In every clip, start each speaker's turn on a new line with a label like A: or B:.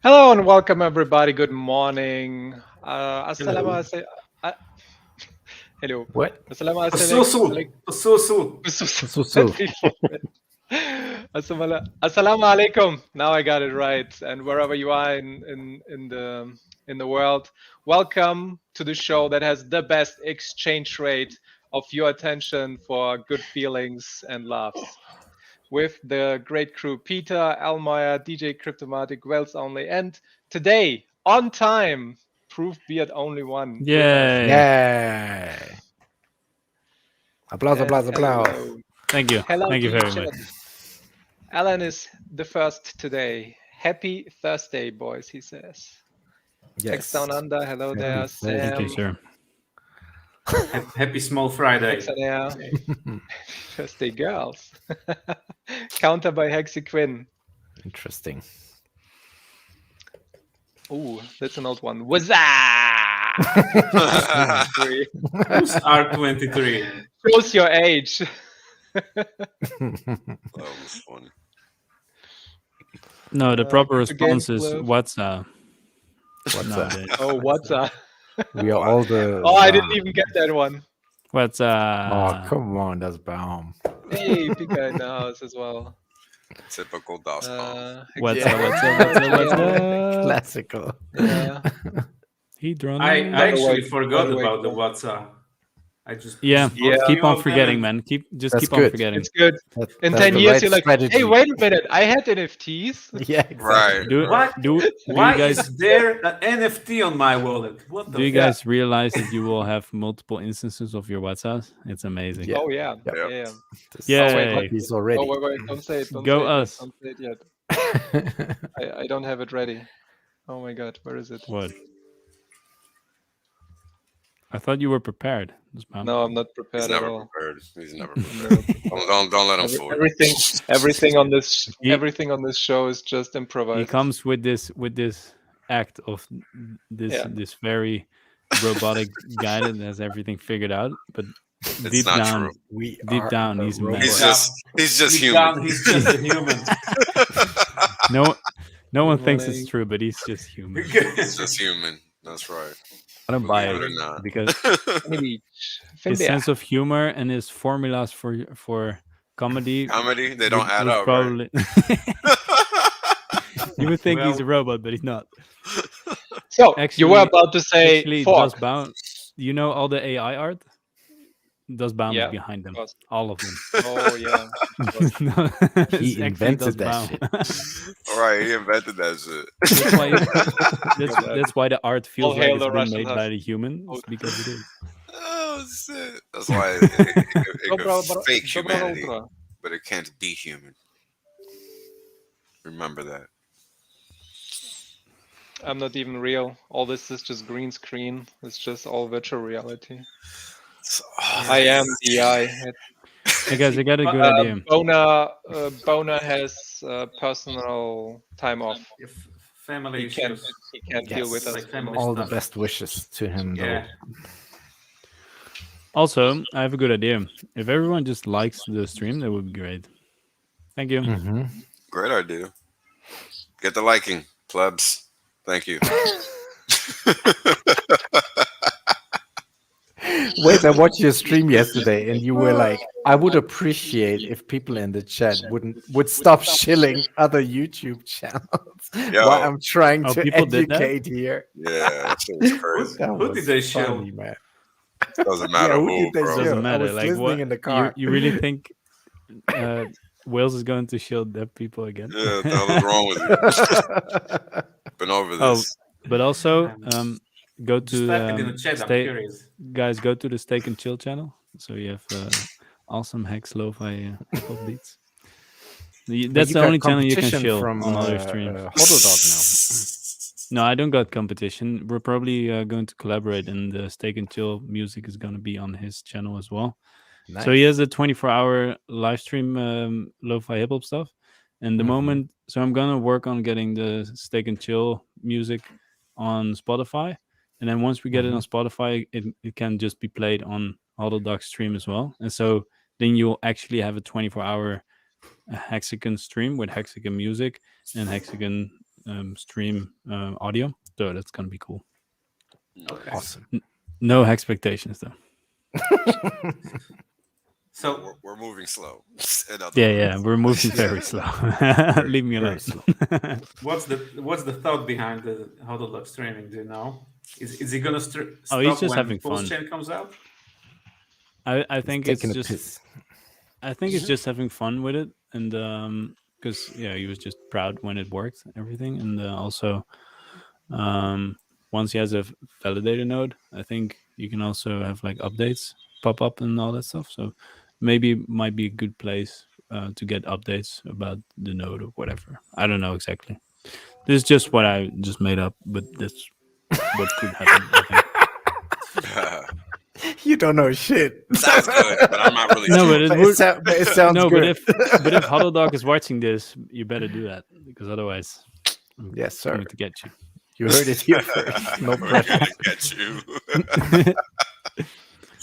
A: Hello and welcome everybody. Good morning. Assalamu
B: Hello.
A: alaikum. Hello.
C: What?
A: Assalamu
B: Asusu. Asusu.
C: So.
A: Assalamu alaikum. Now I got it right. And wherever you are in the world, welcome to the show that has the best exchange rate of your attention for good feelings and laughs. With the great crew Peter, Almeyer, DJ Cryptomatic, Wells Only, and today, on time, proof be it only one. with us.
D: Yay.
C: Yay. Applause,
A: And
C: applause, applause.
A: hello.
D: Thank you.
A: Hello
D: Thank you
A: to the
D: very
A: chat.
D: much.
A: Alan is the first today. Happy Thursday, boys, he says. Hex
C: Yes.
A: Down Under, hello
C: Happy
A: there.
C: Thursday.
D: Thank you,
A: Sam,
D: sir.
B: Happy Small Friday.
A: Hex on Air, Thursday Girls. Counter by Hexicans.
C: Interesting.
A: Ooh, that's an old one. What's
B: Who's R23?
A: Shows your age.
E: That was funny.
D: No, the proper
A: the game
D: response is
A: club.
D: what's
C: What's
D: nowadays.
A: Oh, what's up?
C: We are all the.
A: Oh, I didn't even get that one.
D: What's
C: Oh, come on, that's Baum.
A: Hey, Pika in the house as well.
E: Typical DOS bomb.
D: what's
C: Yeah.
D: up? What's up? What's up? What's up?
C: Classical.
A: Yeah.
D: He drawn.
B: I
A: By the
B: actually
A: way-
B: forgot
A: by the way,
B: about the
A: Paul.
B: WhatsApp. I just
D: Yeah,
A: Yeah.
D: keep on forgetting, man. Keep
C: That's
D: keep on
C: good.
D: forgetting.
A: It's good. In
C: That's
A: 10
C: the
A: years,
C: right
A: you're like,
C: strategy.
A: hey, wait a minute. I had NFTs.
C: Yeah, exactly.
E: Right.
D: Do
B: Why
D: you guys
B: is there an NFT on my wallet? What the
D: do you
B: fuck?
D: guys realize that you will have multiple instances of your WhatsApps? It's amazing.
C: Yeah.
A: Oh, yeah.
C: Yep.
A: Yeah.
D: Yay.
A: wait,
C: He's already.
A: Oh, wait. Don't say it. Don't
D: Go
A: say it.
D: us.
A: Don't say it yet. I don't have it ready. Oh, my God. Where is it?
D: What? I thought you were prepared.
A: No, I'm not
E: He's
A: prepared at
E: never
A: all.
E: prepared. He's never
A: I'm
E: prepared.
A: never prepared.
E: Don't let him fool you.
A: Everything on this
D: He-
A: everything on this show is just
D: He
A: improvised.
D: comes with this act of this
A: Yeah.
D: this very robotic guy that has everything figured out, but
E: It's
D: deep
E: not
D: down,
E: true.
C: We
D: deep
C: are
D: down,
C: a
D: he's a
C: robot.
D: man.
E: He's just
B: Deep
E: human.
B: down, he's just a human.
D: No one
A: Good
D: thinks
A: morning.
D: it's true, but he's just human.
E: He's just human. That's right.
C: I don't buy
E: Believe
C: it.
E: it or not.
D: Because
A: Maybe
D: his
A: Finbear.
D: sense of humor and his formulas for comedy
E: Comedy, they don't add
D: would
E: up, right?
D: probably you would think he's a
B: Well-
D: robot, but he's not.
A: So you were
D: Actually-
A: about to say
D: Actually,
A: fork.
D: Dustbound, you know all the AI art? Dustbound
A: Yeah,
D: is behind them,
A: course.
D: all of them.
A: Oh yeah.
D: No,
C: He
D: it's actually
C: invented that
D: Dustbound.
E: All right, he invented that shit.
D: That's why, that's why the art feels like
A: hail
D: it's
A: the
D: been
A: Russian
D: made by
A: husk.
D: the human. It's because it is.
E: Oh shit! That's why it could fake
A: Dobra
E: humanity,
A: utro.
E: but it can't be human. Remember that.
A: I'm not even real. All this is just green screen. It's just all virtual reality. I am the I.
D: Hey guys, I got a good idea.
A: Bona has personal time off.
B: If family
A: He can't
B: issues.
A: deal with
C: Yes.
A: us.
B: Like family
C: All the
B: stuff.
C: best wishes to him, though.
B: Yeah.
D: Also, I have a good idea. If everyone just likes the stream, that would be great. Thank you.
C: Mm-hmm.
E: Great idea. Get the liking, plebs. Thank you.
C: Wait, I watched your stream yesterday, and you were like, "I would appreciate if people in the chat would stop shilling other YouTube channels
E: Yo.
C: while I'm trying
D: Oh,
C: to
D: people did that?
C: educate here."
E: Yeah, that shit was crazy.
C: That
B: Who did
C: was
B: they shill?
C: funny, man.
E: Doesn't matter
C: who
E: who,
C: did they
E: bro.
C: shill?
D: Doesn't
C: I
D: matter.
C: was
D: Like
C: listening
D: what?
C: in the car.
D: You really think Wales is going to shield deaf people again?
E: Yeah, what the hell is wrong with you? Been over
D: Oh,
E: this.
D: but also, go
B: Just
D: to
B: type it in the chat, I'm curious.
D: guys. Go to the Steak and Chill channel. So you have awesome Hex Lo-Fi hip-hop beats. That's
C: you
D: the
C: got
D: only channel you can
C: competition
D: chill
C: from
D: on other streams.
C: Hodl
D: No, I don't got competition. We're probably going to collaborate, and the Steak and Chill music is going to be on his channel as well.
C: Dog now.
D: So he has a 24-hour live stream lo-fi hip hop stuff. And the moment, so I'm gonna work on getting the Steak and Chill music on Spotify, and then once we get it on Spotify, it can just be played on HODL stream as well. And so then you'll actually have a 24-hour Hexican stream with Hexican music and Hexican stream audio, so that's gonna be cool.
B: Okay.
C: Awesome.
D: No expectations though.
B: So
E: We're moving slow. In other
D: Yeah,
E: words.
D: we're moving very slow. Leave me alone.
B: what's the thought behind the hodl streaming? Do you know? Is he gonna stop
D: he's just
B: when
D: having
B: Pulse
D: fun.
B: Chain comes out?
D: I think it's
C: Taking a
D: just
C: piss.
D: I think it's just having fun with it, and because he was just proud when it worked and everything, and also once he has a validator node, I think you can also have like updates pop up and all that stuff. So maybe it might be a good place to get updates about the node or whatever. I don't know exactly. This is just what I just made up, but that's what could happen. I think.
C: You don't know shit.
E: Sounds good, but I'm not really
D: No,
E: sure.
D: but it
C: But
D: would.
C: but it sounds
D: No,
C: good.
D: but if Huddle Dog is watching this, you better do that because otherwise, I'm
C: Yes, sir.
D: going to get you.
C: You heard it here first. No
E: We're
C: pressure.
E: gonna get you.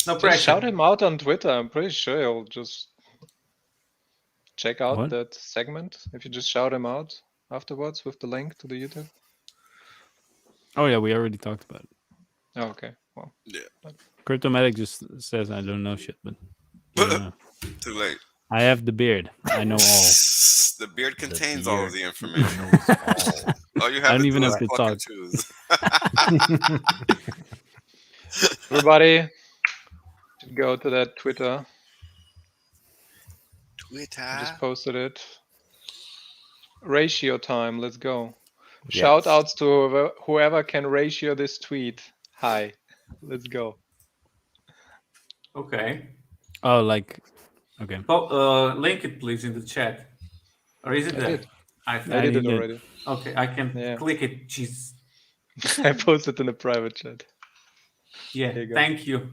B: No
A: Just
B: pressure.
A: shout him out on Twitter. I'm pretty sure he'll just check out
D: What?
A: that segment. If you just shout him out afterwards with the link to the YouTube.
D: Oh yeah, we already talked about it.
A: Oh, okay. Well,
D: Cryptomatic just says I don't know shit, but I don't know.
E: Too late.
D: I have the beard. I know all.
E: The beard contains
D: The
E: all of
D: beard
E: the information.
D: knows all.
E: All you
D: I
E: have
D: don't
E: to
D: even
E: do
D: have
E: is
D: to
E: pluck
D: talk.
E: and choose.
A: everybody should go to that Twitter.
E: Twitter.
A: I just posted it. Ratio time. Let's go.
C: Yes.
A: Shout outs to whoever can ratio this tweet. Hi. Let's go.
B: Okay.
D: Oh, like, okay.
B: Link it please in the chat. Or is it
A: I
B: there?
A: did.
B: I
A: I
B: think.
A: did it
D: need it.
A: already.
B: Okay, I can
A: Yeah.
B: click it. Jeez.
A: I posted in the private chat.
B: Yeah,
A: There you go.
B: thank you.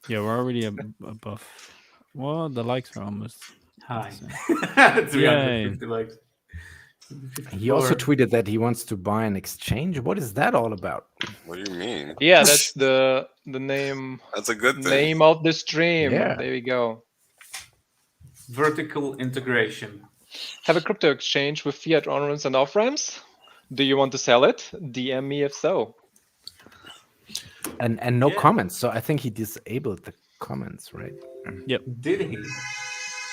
D: Yeah, we're already above. Well, the likes are almost.
B: Hi.
D: So-
B: 350 likes.
C: He also tweeted that he wants to buy an exchange. What is that all about?
E: What do you mean?
A: Yeah, that's the name
E: That's a good thing.
A: name of the stream.
C: Yeah.
A: There we go.
B: Vertical integration.
A: Have a crypto exchange with fiat on-ramps and off-ramps? Do you want to sell it? DM me if so.
C: And no
B: Yeah.
C: comments. So I think he disabled the comments, right?
B: Did he?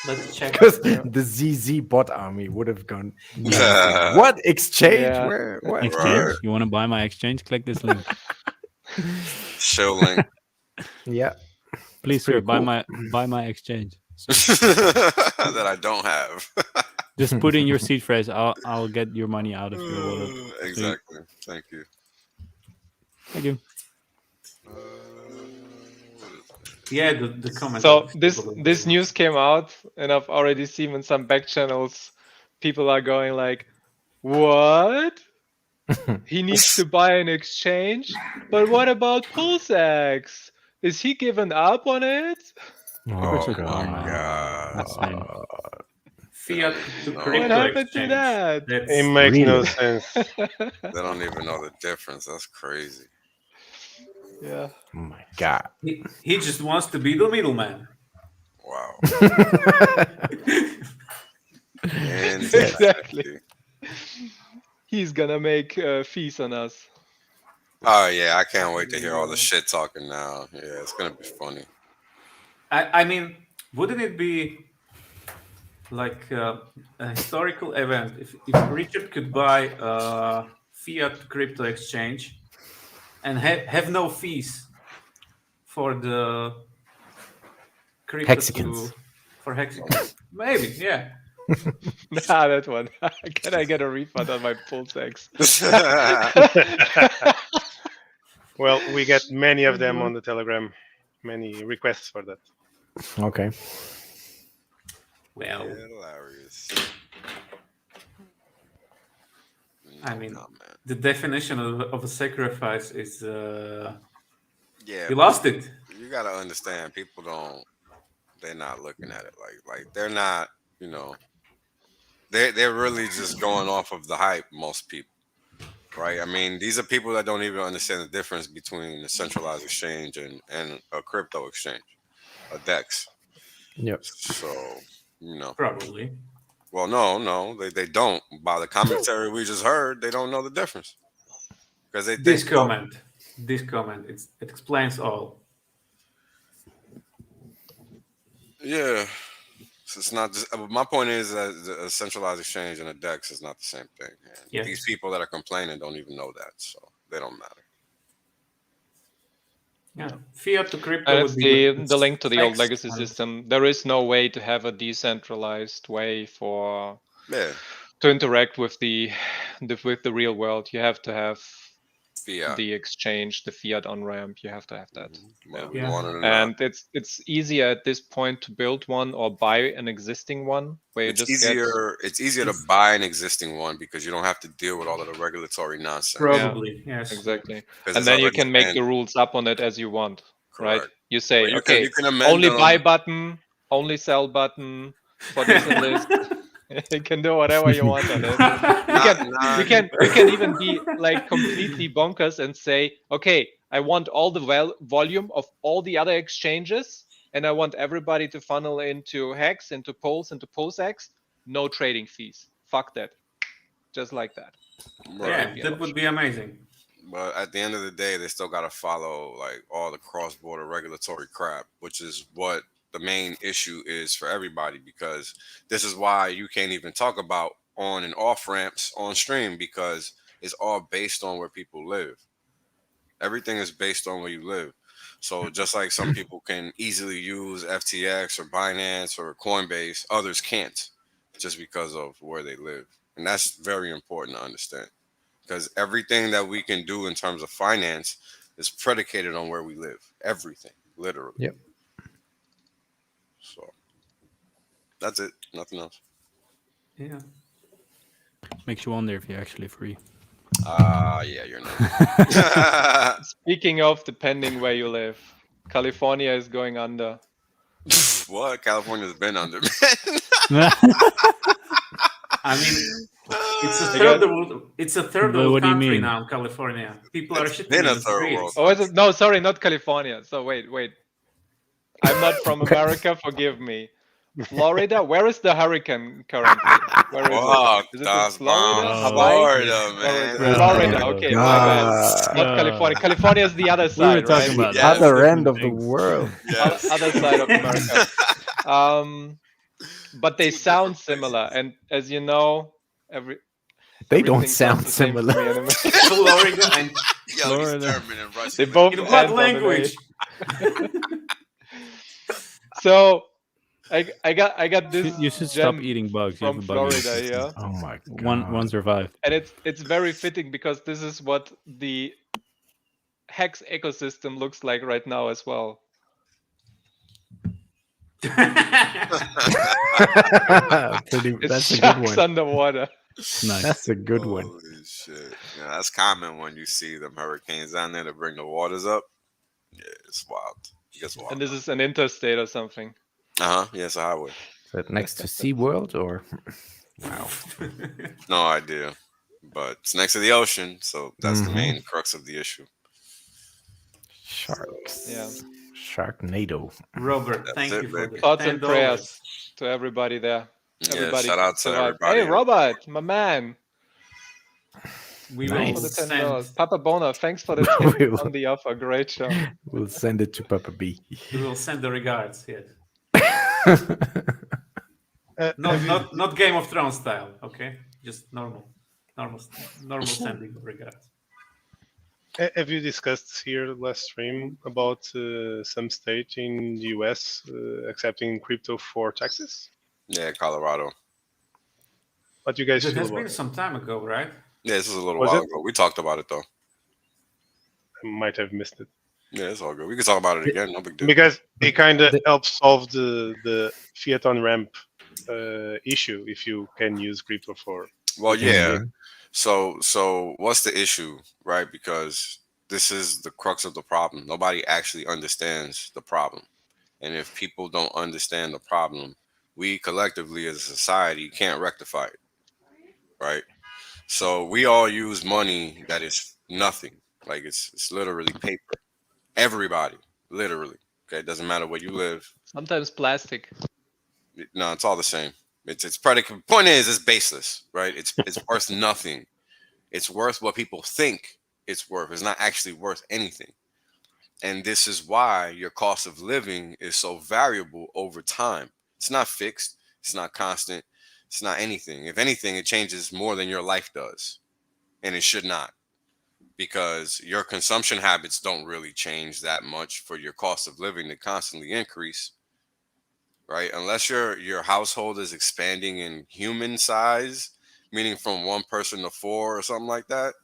B: Let's check.
C: Because the ZZ bot army would have gone. What exchange?
A: Yeah.
C: Where? What?
D: Exchange?
E: Right.
D: You want to buy my exchange? Click this link.
E: Show link.
C: Yeah.
D: Please,
C: pretty
D: sir, buy
C: cool.
D: my exchange.
E: That I don't have.
D: Just put in your seed phrase. I'll get your money out of your wallet.
E: Exactly. Thank you.
D: Thank you.
B: Yeah, the comment.
A: So this news came out, and I've already seen in some back channels, people are going like, "What? He needs to buy an exchange, but what about PulseX? Is he giving up on it?
E: Oh
D: Crypto
E: my
D: Coin, man.
E: god.
D: Insane.
B: Fiat to
E: What
B: crypto
A: What happened to
B: exchange.
A: that?"
B: That's,
F: It makes no
C: Really?
F: sense.
E: They don't even know the difference. That's crazy.
A: Yeah.
C: Oh my god.
B: he just wants to be the middleman.
E: Wow.
A: Exactly. He's gonna make fees on us.
E: Oh yeah, I can't wait to hear all the shit talking now. Yeah, it's gonna be funny.
B: I mean, wouldn't it be like a historical event if Richard could buy a fiat crypto exchange and have no fees for the crypto
C: Hexicans.
B: for Hexicans? Maybe, yeah.
A: Nah, that one. Can I get a refund on my PulseX?
F: Well, we get many of them on the Telegram, many requests for that.
C: Okay.
B: Well,
E: Hilarious.
B: I mean,
E: Nah, man.
B: the definition of a sacrifice is
E: Yeah,
B: you lost it.
E: you gotta understand, people they're not looking at it like they're not, they're really just going off of the hype, most people, right? I mean, these are people that don't even understand the difference between a centralized exchange and a crypto exchange, a DEX.
C: Yep.
E: So,
B: Probably.
E: Well, no, they don't. By the commentary we just heard, they don't know the difference because they
B: This
E: think
B: comment, it explains all.
E: yeah. So it's not just. My point is that a centralized exchange and a DEX is not the same thing. And
B: Yes.
E: these people that are complaining don't even know that, so they don't matter.
B: Yeah, fiat to crypto
A: And
B: would
A: it's
B: be
A: the link to the old
B: fixed
A: legacy
B: and-
A: system. There is no way to have a decentralized way for
E: Yeah,
A: to interact with the real world. You have to have
E: fiat.
A: the exchange, the fiat on ramp. You have to have that.
E: Whether we
B: Yeah.
E: want it or not.
A: And it's easier at this point to build one or buy an existing one where you
E: It's
A: just
E: easier. It's easier to buy an existing one because you don't have to deal with all of the regulatory nonsense.
B: Probably, yes.
A: exactly.
E: 'Cause
A: And
E: it's
A: then you
E: already
A: can make the
E: standard.
A: rules up on it as you want, right?
E: Correct.
A: You say,
E: But you
A: okay,
E: you can amend
A: only
E: them.
A: buy button, only sell button for this and this. You can do whatever you want on it. You can even be like completely bonkers and say, okay, I want all the volume of all the other exchanges, and I want everybody to funnel into Hex, into Pulse, into PulseX. No trading fees. Fuck that. Just like that.
E: Right.
B: Yeah, that would be amazing.
E: But at the end of the day, they still got to follow like all the cross-border regulatory crap, which is what the main issue is for everybody. Because this is why you can't even talk about on and off ramps on stream because it's all based on where people live. Everything is based on where you live. So just like some people can easily use FTX or Binance or Coinbase, others can't, just because of where they live, and that's very important to understand. Because everything that we can do in terms of finance is predicated on where we live. Everything, literally.
C: Yep.
E: So that's it. Nothing else.
B: Yeah.
D: Makes you wonder if you're actually free.
E: Yeah, you're not.
A: Speaking of depending where you live, California is going under.
E: What? California's been under, man.
B: I mean, it's a
A: They
B: third
A: got-
B: world. It's a third
D: But
B: world
D: what do you
B: country
D: mean?
B: now, California. People are
E: It's
B: shitting
E: been
B: in
E: a
B: the
E: third
B: streets.
E: world.
A: Oh, is it? No, sorry, not California. So wait. I'm not from America. Forgive me. Florida. Where is the hurricane currently? Where is
E: Fuck,
A: it? Is it in
E: that's
A: Florida?
E: bomb.
A: Hawaii?
E: Florida, man.
A: Florida. Okay, my bad.
C: God.
A: Not California. California is the other
D: We
A: side,
D: were talking
A: right?
D: about
E: Yes.
C: Other
D: different
C: end of the
D: things.
C: world.
E: Yes.
A: Other side of America. But they
E: Two
A: sound
E: different
A: similar, and as you know,
C: They don't
A: everything sounds
C: sound
A: the same to
C: similar.
A: me anyway.
B: Florida and
E: Yo,
D: Florida.
E: he's German and Russian.
A: They both
B: in
A: end
B: what
A: on an
B: language?
A: A. So I got this.
D: You should stop
A: gem
D: eating bugs. You have
A: from
D: a bug in your
A: Florida,
D: system.
A: yeah.
C: Oh my god.
D: One survived.
A: And it's very fitting because this is what the Hex ecosystem looks like right now as well.
C: That's
A: It's
C: a good
A: sharks
C: one.
A: underwater.
D: Nice.
C: That's a good one.
E: Holy shit. Yeah, that's common when you see them hurricanes down there to bring the waters up. Yeah, it's wild. It gets wild.
A: And this is an interstate or something.
E: Uh-huh. Yeah, it's a highway.
C: Is that next to SeaWorld or? Wow.
E: No idea. But it's next to the ocean, so that's the
C: Mhm.
E: main crux of the issue.
C: Sharks.
A: Yeah.
C: Sharknado.
B: Robert,
E: That's
B: thank
E: it,
B: you for
E: baby.
B: the
A: Thoughts and
B: $10.
A: prayers to everybody there.
E: Yeah,
A: Everybody
E: shout out to
A: survived.
E: everybody.
A: Hey, Robert, my man.
B: We
C: Nice.
A: For
B: will
A: the
B: send.
A: $10. Papa Bona, thanks for the
C: We
A: tip
C: will.
A: on the offer. Great show.
C: We'll send it to Papa B.
B: We will send the regards. Yes.
F: Have you-
B: Not Game of Thrones style. Okay, just normal sending of regards.
F: Have you discussed here last stream about some state in the US accepting crypto for taxes?
E: Yeah, Colorado.
F: What do you guys
B: That
F: feel
B: has
F: about
B: been
F: it?
B: some time ago, right?
E: Yeah, this was a little
F: Was
E: while
F: it?
E: ago. We talked about it though.
F: I might have missed it.
E: Yeah, it's all good. We can talk about it again. No big deal.
F: Because it kind of
C: The-
F: helps solve the fiat on ramp issue if you can use crypto for.
E: Well, yeah.
C: Mhm.
E: So what's the issue, right? Because this is the crux of the problem. Nobody actually understands the problem. And if people don't understand the problem, we collectively as a society can't rectify it. Right? So we all use money that is nothing. Like it's literally paper. Everybody, literally. Okay, it doesn't matter where you live.
A: Sometimes plastic.
E: No, it's all the same. It's predicate. Point is, it's baseless, right? It's worth nothing. It's worth what people think it's worth. It's not actually worth anything. And this is why your cost of living is so variable over time. It's not fixed. It's not constant. It's not anything. If anything, it changes more than your life does. And it should not, because your consumption habits don't really change that much for your cost of living to constantly increase, right? Unless your household is expanding in human size, meaning from 1 person to 4 or something like that,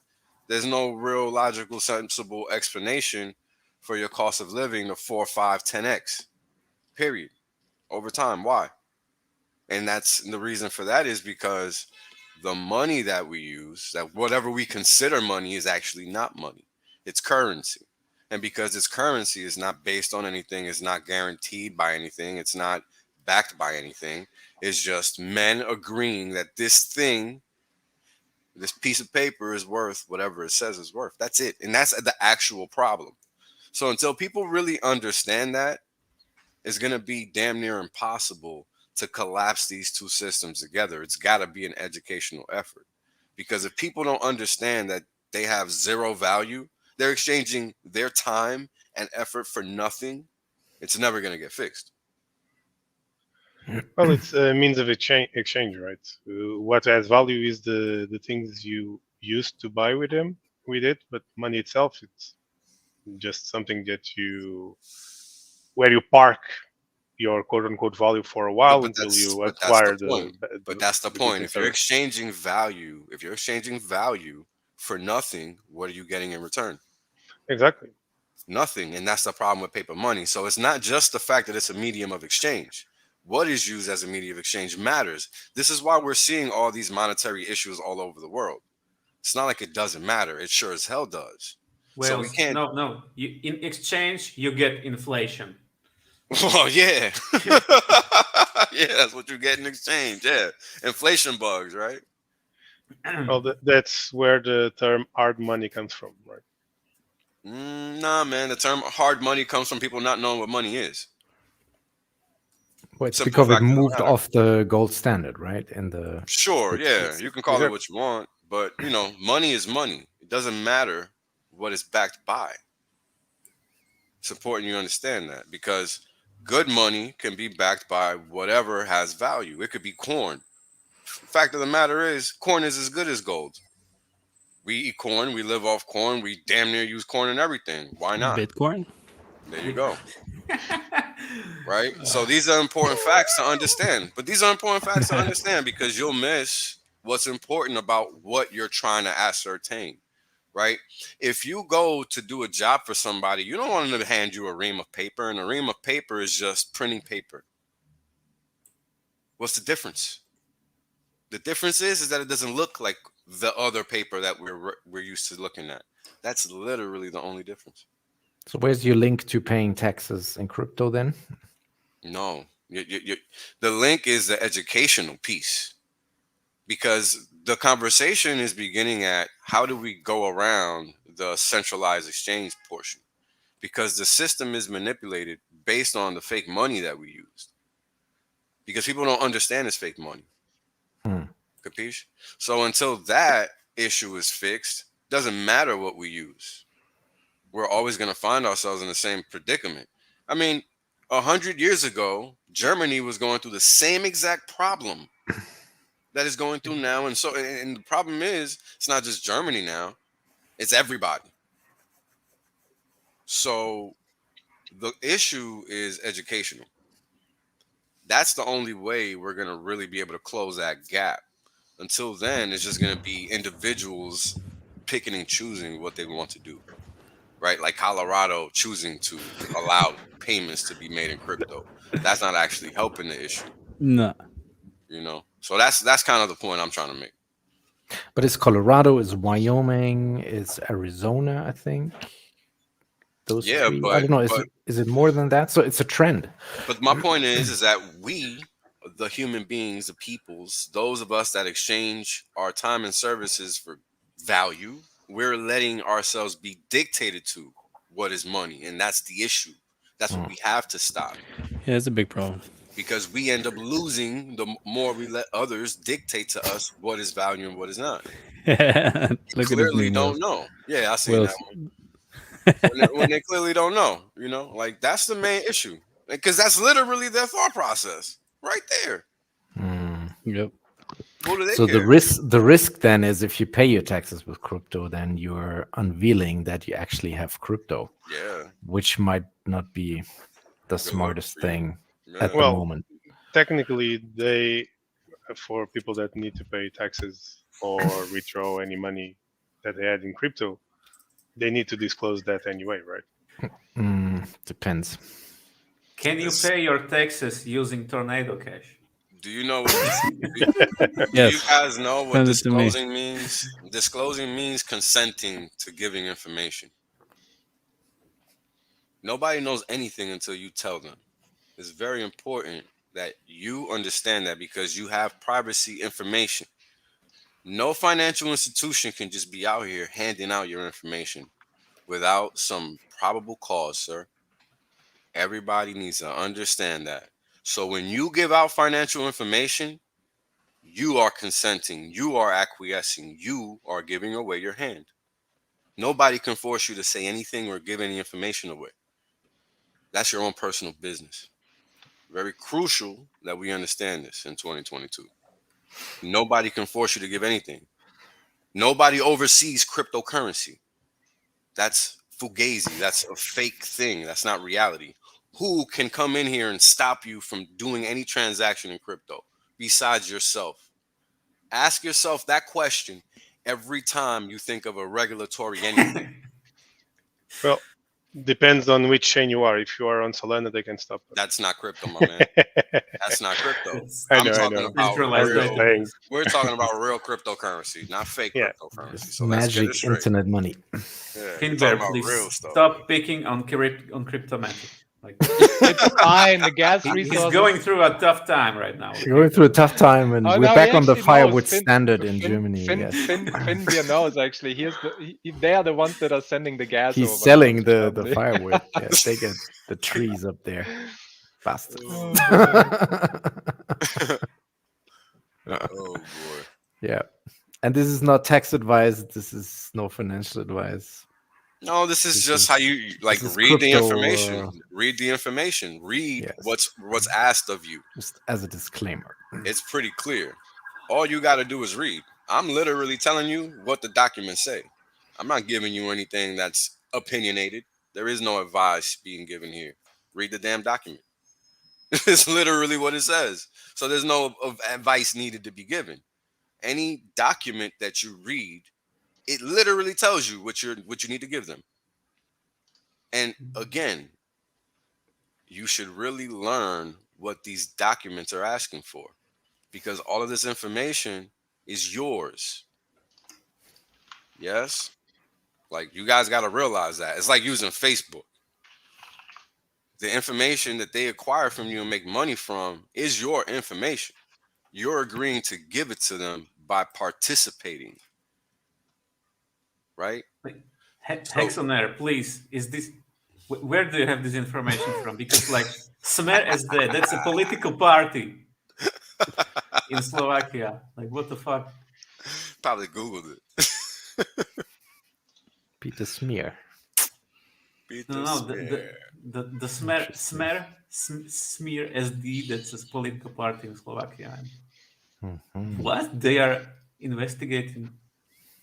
E: there's no real logical, sensible explanation for your cost of living to 4, 5, 10x, period, over time. Why? And that's the reason for that is because the money that we use, that whatever we consider money, is actually not money. It's currency. And because it's currency, is not based on anything, it's not guaranteed by anything, it's not backed by anything. It's just men agreeing that this thing, this piece of paper, is worth whatever it says is worth. That's it. And that's the actual problem. So until people really understand that, it's going to be damn near impossible to collapse these two systems together. It's got to be an educational effort, because if people don't understand that they have zero value, they're exchanging their time and effort for nothing, it's never going to get fixed.
F: Well, it's a means of exchange, right? What has value is the things you used to buy with it, but money itself, it's just something that where you park your quote unquote value for a while until you acquire the.
E: But that's the point. If you're exchanging value, for nothing, what are you getting in return?
F: Exactly.
E: Nothing. And that's the problem with paper money. So it's not just the fact that it's a medium of exchange. What is used as a medium of exchange matters. This is why we're seeing all these monetary issues all over the world. It's not like it doesn't matter. It sure as hell does.
B: Well,
E: so we can't.
B: No. In exchange, you get inflation.
E: Well, yeah. Yeah, that's what you get in exchange. Yeah. Inflation bugs, right?
F: Well, that's where the term hard money comes from, right?
E: Nah, man. The term hard money comes from people not knowing what money is.
C: Well, it's because it moved off the gold standard, right?
E: Sure, yeah. You can call it what you want, but money is money. It doesn't matter what it's backed by. It's important you understand that, because good money can be backed by whatever has value. It could be corn. Fact of the matter is, corn is as good as gold. We eat corn. We live off corn. We damn near use corn in everything. Why not?
D: Bitcoin?
E: There you go. Right? So these are important facts to understand. But these are important facts to understand, because you'll miss what's important about what you're trying to ascertain. Right? If you go to do a job for somebody, you don't want them to hand you a ream of paper, and a ream of paper is just printing paper. What's the difference? The difference is that it doesn't look like the other paper that we're used to looking at. That's literally the only difference.
C: So where's your link to paying taxes in crypto then?
E: No, the link is the educational piece, because the conversation is beginning at how do we go around the centralized exchange portion, because the system is manipulated based on the fake money that we used, because people don't understand it's fake money. Capiche? So until that issue is fixed, doesn't matter what we use. We're always going to find ourselves in the same predicament. I mean, 100 years ago, Germany was going through the same exact problem that is going through now. And the problem is, it's not just Germany now, it's everybody. So the issue is educational. That's the only way we're going to really be able to close that gap. Until then, it's just going to be individuals picking and choosing what they want to do, right? Like Colorado choosing to allow payments to be made in crypto. That's not actually helping the issue.
D: No.
E: So that's kind of the point I'm trying to make.
C: But it's Colorado, it's Wyoming, it's Arizona, I think. Those three.
E: But
C: I don't know. Is it more than that? So it's a trend.
E: But my point is that we, the human beings, the peoples, those of us that exchange our time and services for value, we're letting ourselves be dictated to what is money, and that's the issue. That's what we have to stop.
D: Yeah, it's a big problem.
E: because we end up losing the more we let others dictate to us what is value and what is not.
D: Look at this
E: Clearly
D: meme,
E: don't
D: Wills.
E: know. Yeah, I seen that one. When they clearly don't know, like that's the main issue, because that's literally their thought process right there.
D: Yep.
E: What do they
C: So
E: care?
C: the risk then is if you pay your taxes with crypto, then you're unveiling that you actually have crypto,
E: Yeah,
C: which might not be the
E: look
C: smartest
E: for you.
C: thing
E: Yeah.
C: at the
F: Well,
C: moment.
F: technically, for people that need to pay taxes or withdraw any money that they had in crypto, they need to disclose that anyway, right?
C: Depends.
B: Can you pay your taxes using Tornado Cash?
E: Do you know what? Do you
D: Yes.
E: guys know what
D: Send it to me.
E: disclosing means? Disclosing means consenting to giving information. Nobody knows anything until you tell them. It's very important that you understand that, because you have privacy information. No financial institution can just be out here handing out your information without some probable cause, sir. Everybody needs to understand that. So when you give out financial information, you are consenting, you are acquiescing, you are giving away your hand. Nobody can force you to say anything or give any information away. That's your own personal business. Very crucial that we understand this in 2022. Nobody can force you to give anything. Nobody oversees cryptocurrency. That's fugazi. That's a fake thing. That's not reality. Who can come in here and stop you from doing any transaction in crypto besides yourself? Ask yourself that question every time you think of a regulatory anything.
F: Well, depends on which chain you are. If you are on Solana, they can stop it.
E: That's not crypto, my man. That's not crypto.
F: I
E: I'm
F: know.
E: talking about
B: Centralized
E: real.
F: I'm just saying.
E: We're talking about real cryptocurrency, not fake
F: Yeah.
E: cryptocurrency. So let's get it
C: Magic
E: straight.
C: internet money.
E: Yeah, we're
B: Finbear,
E: talking about
B: please
E: real stuff.
B: stop picking on Cryptomatic. Like,
A: It's fine. The gas
B: he's
A: resources.
B: going through a tough time right now.
C: We're going through a tough time, and
A: Oh,
C: we're
A: no,
C: back
A: he
C: on the
A: actually
C: firewood
A: knows.
C: standard in Germany. Yes.
A: Finbeer knows actually. They are the ones that are sending the gas.
C: He's
A: over
C: selling
A: to
C: the
A: Germany.
C: firewood. Yeah, they get the trees up there. Bastards.
E: Oh boy.
C: Yeah. And this is not tax advice. This is no financial advice.
E: No, this is
C: This
E: just
C: is-
E: how you like
C: this is
E: read the
C: crypto,
E: information. Read the information. Read
C: Yes.
E: what's asked of you.
C: Just as a disclaimer.
E: It's pretty clear. All you got to do is read. I'm literally telling you what the documents say. I'm not giving you anything that's opinionated. There is no advice being given here. Read the damn document. It's literally what it says. So there's no advice needed to be given. Any document that you read, it literally tells you what you need to give them. And again, you should really learn what these documents are asking for, because all of this information is yours. Yes? Like, you guys got to realize that. It's like using Facebook. The information that they acquire from you and make money from is your information. You're agreeing to give it to them by participating. Right?
B: Hexonair, please. Is this where do you have this information from? Because like Smer SD, that's a political party in Slovakia. Like, what the fuck?
E: Probably Googled it.
C: Peter Smear.
B: No, the Smer SD, that's a political party in Slovakia.
C: Mhm.
B: What? They are investigating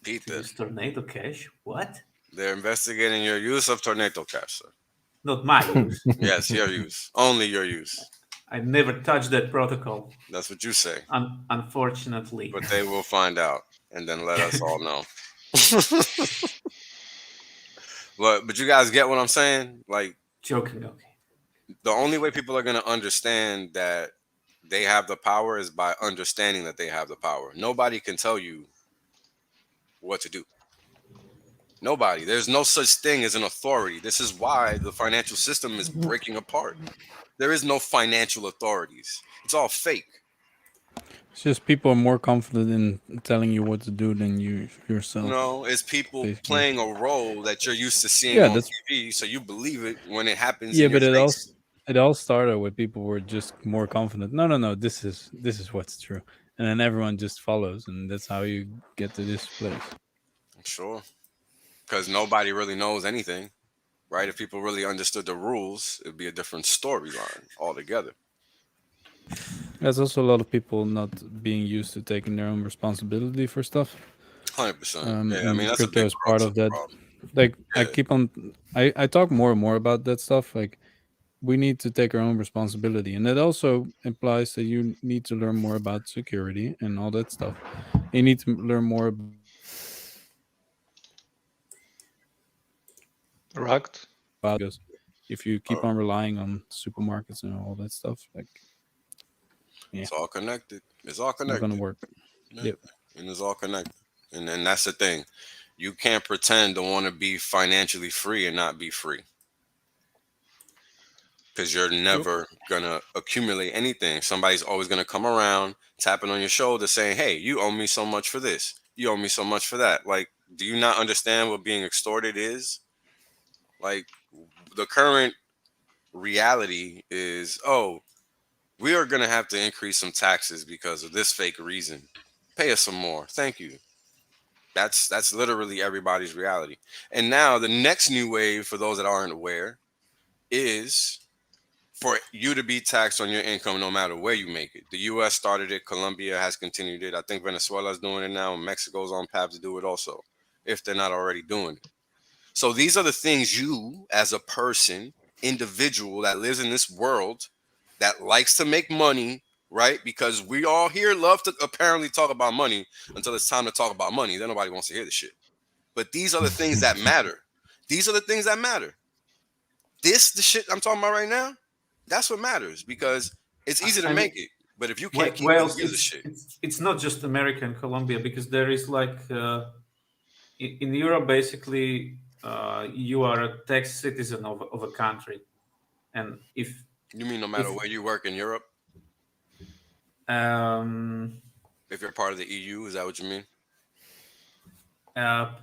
E: Peter,
B: this Tornado Cash? What?
E: they're investigating your use of Tornado Cash, sir.
B: Not my use.
E: Yes, your use. Only your use.
B: I never touched that protocol,
E: That's what you say.
B: unfortunately.
E: But they will find out and then let us all know. But you guys get what I'm saying? Like,
B: Joking, okay.
E: the only way people are going to understand that they have the power is by understanding that they have the power. Nobody can tell you what to do. Nobody. There's no such thing as an authority. This is why the financial system is breaking apart. There is no financial authorities. It's all fake.
D: It's just people are more confident in telling you what to do than you yourself.
E: No, it's people
D: Basically.
E: playing a role that you're used to seeing
D: Yeah,
E: on
D: that's-
E: TV, so you believe it when it happens.
D: Yeah,
E: in your
D: but
E: face.
D: it all started with people were just more confident. No, this is what's true, and then everyone just follows, and that's how you get to this place.
E: Sure. Because nobody really knows anything, right? If people really understood the rules, it'd be a different storyline altogether.
D: There's also a lot of people not being used to taking their own responsibility for stuff.
E: 100%. Yeah, I
D: And
E: mean, that's a
D: crypto
E: big
D: is part of that.
E: problem.
D: Like I
E: Yeah.
D: keep on, I talk more and more about that stuff. Like we need to take our own responsibility, and that also implies that you need to learn more about security and all that stuff. You need to learn more about
A: Rugged.
D: because if you keep on relying on supermarkets and all that stuff, like
E: It's all connected. It's all
D: it's not
E: connected.
D: gonna work.
E: Yeah.
D: Yep.
E: And it's all connected. And that's the thing. You can't pretend to want to be financially free and not be free. Because you're never going to accumulate anything. Somebody's always going to come around, tapping on your shoulder, saying, hey, you owe me so much for this. You owe me so much for that. Like, do you not understand what being extorted is? Like, the current reality is, oh, we are going to have to increase some taxes because of this fake reason. Pay us some more. Thank you. That's literally everybody's reality. And now the next new wave, for those that aren't aware, is for you to be taxed on your income no matter where you make it. The U.S. started it. Colombia has continued it. I think Venezuela is doing it now. And Mexico's on path to do it also, if they're not already doing it. So these are the things you, as a person, individual that lives in this world, that likes to make money, right? Because we all here love to apparently talk about money until it's time to talk about money. Then nobody wants to hear the shit. But these are the things that matter. These are the things that matter. The shit I'm talking about right now, that's what matters, because it's easy to make it. But if you can't keep it, who gives a shit?
B: It's not just America and Colombia, because there is like in Europe, basically, you are a tax citizen of a country, and if
E: you mean no matter where you work in Europe, if you're part of the EU, is that what you mean?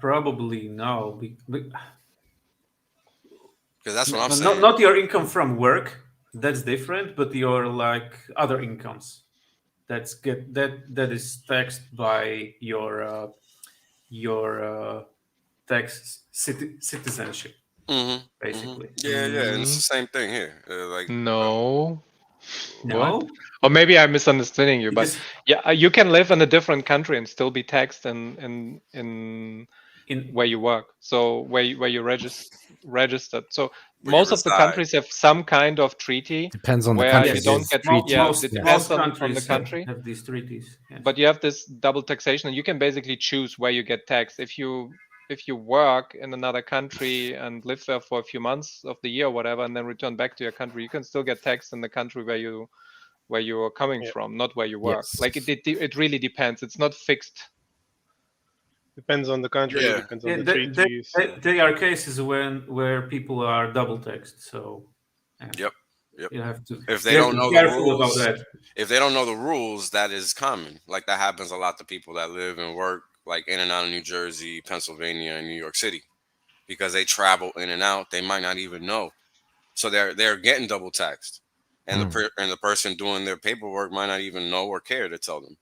B: Probably no,
E: because that's what I'm saying.
B: Not your income from work, that's different, but your like other incomes that is taxed by your tax citizenship, basically.
E: Yeah, and it's the same thing here. Like
A: No.
B: No?
A: What? Or maybe I'm misunderstanding you, but yeah, you can live in a different country and still be taxed in where you work. So where you registered. So most of the countries have some kind of treaty.
C: Depends on the
A: where
C: country.
A: you don't get
B: Most
A: depends on
B: countries
A: the country.
B: have these treaties. Yes.
A: But you have this double taxation, and you can basically choose where you get taxed. If you work in another country and live there for a few months of the year or whatever, and then return back to your country, you can still get taxed in the country where you are coming from, not where you work.
C: Yes.
A: Like it really depends. It's not fixed.
F: Depends on the country.
E: Yeah.
F: Depends on the treaties.
B: There are cases where people are double taxed. So
E: Yep.
B: You have to.
E: If they don't know the rules,
B: about that.
E: If they don't know the rules, that is common. Like that happens a lot to people that live and work like in and out of New Jersey, Pennsylvania, and New York City, because they travel in and out. They might not even know, so they're getting double taxed, and the person doing their paperwork might not even know or care to tell them.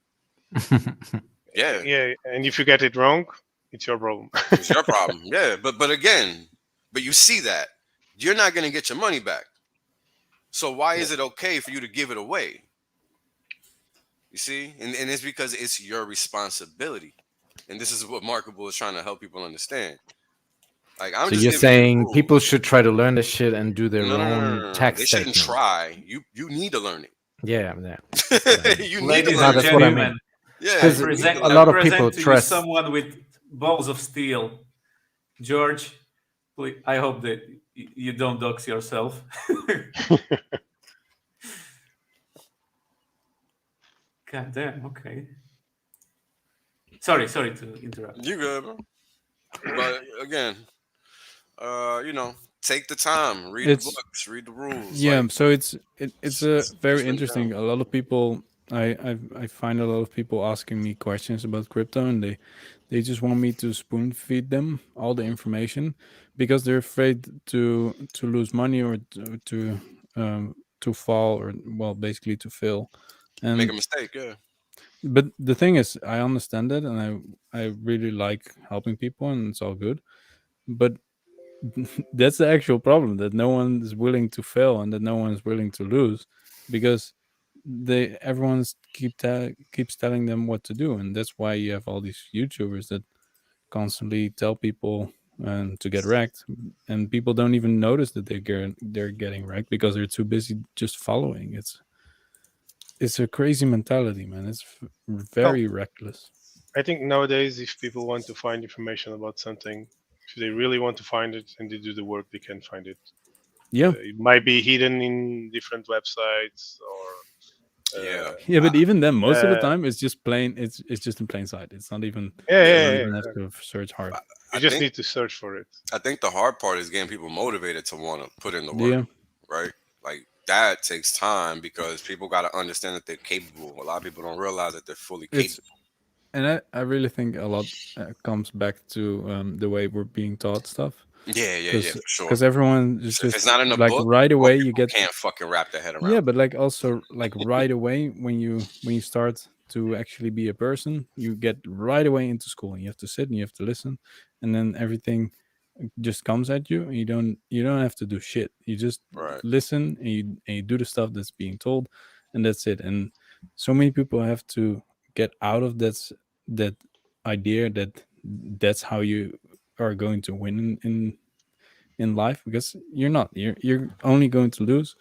F: Yeah, and if you get it wrong, it's your problem.
E: It's your problem. Yeah, but again, you see that you're not going to get your money back. So why is it okay for you to give it away? You see, and it's because it's your responsibility, and this is what Markable is trying to help people understand. Like I'm
C: so
E: just
C: you're
E: giving
C: saying
E: you
C: people should try to learn this shit and do their
E: no,
C: own tax
E: They shouldn't
C: statement.
E: try. You need to learn it.
C: Yeah.
E: You need
B: Ladies
E: to learn
B: and
C: that's what I
B: gentlemen,
C: mean.
E: Yeah,
C: Because a lot of people
B: to you
C: trust.
B: someone with balls of steel. George, please, I hope that you don't dox yourself. God damn. Okay. Sorry to interrupt.
E: You good, bro. But again, take the time, read the books, read the rules.
D: Yeah,
E: like,
D: so it's a very interesting. A lot of people, I find a lot of people asking me questions about crypto, and they just want me to spoon feed them all the information because they're afraid to lose money or to to fall, or well, basically to fail. And
E: Make a mistake, yeah.
D: but the thing is, I understand that, and I really like helping people, and it's all good. But that's the actual problem, that no one is willing to fail and that no one is willing to lose, because everyone's keeps telling them what to do, and that's why you have all these YouTubers that constantly tell people to get wrecked, and people don't even notice that they're getting wrecked because they're too busy just following. It's a crazy mentality, man. It's very reckless.
F: I think nowadays, if people want to find information about something, if they really want to find it and they do the work, they can find it.
D: Yeah.
F: It might be hidden in different websites or.
E: Yeah,
D: but even then, most of the time, it's just plain. It's just in plain sight. It's not even. You don't even have to search hard.
F: You just need to search for it.
E: I think the hard part is getting people motivated to want to put in the work. Right? Like that takes time because people got to understand that they're capable. A lot of people don't realize that they're fully capable.
D: And I really think a lot comes back to the way we're being taught stuff.
E: Yeah, for sure.
D: Because everyone is
E: If
D: just
E: it's not in the
D: like
E: book,
D: right away you get
E: can't fucking wrap their head around.
D: Yeah, but like also like right away when you start to actually be a person, you get right away into school and you have to sit and you have to listen, and then everything just comes at you, and you don't have to do shit. You just listen and you do the stuff that's being told, and that's it. And so many people have to get out of that idea that that's how you are going to win in life, because you're not. You're only going to lose,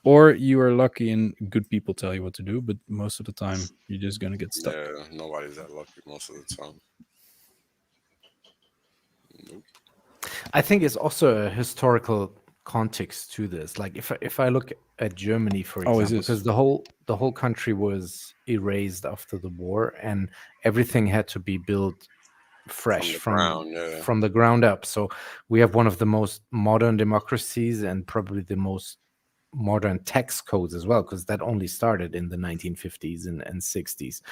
D: or you are lucky and good people tell you what to do, but most of the time you're just gonna get stuck.
E: Yeah, nobody's that lucky most of the time. Nope.
C: I think it's also a historical context to this. Like if I look at Germany, for example, because the whole country was erased after the war, and everything had to be built fresh from the ground up. So we have one of the most modern democracies and probably the most modern tax codes as well, because that only started in the 1950s and 60s.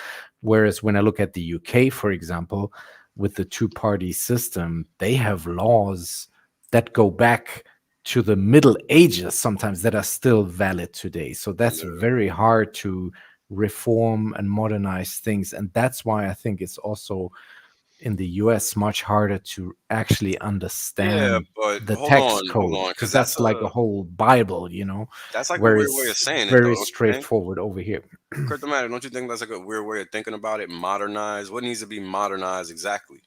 C: Whereas when I look at the UK, for example, with the two-party system, they have laws that go back to the Middle Ages sometimes that are still valid today. So that's very hard to reform and modernize things. And that's why I think it's also in the US much harder to actually understand the tax code, because that's like a whole Bible, you know.
E: That's like a weird way of saying it.
C: Very straightforward over here.
E: Cryptomatic, don't you think that's like a weird way of thinking about it? Modernize. What needs to be modernized exactly?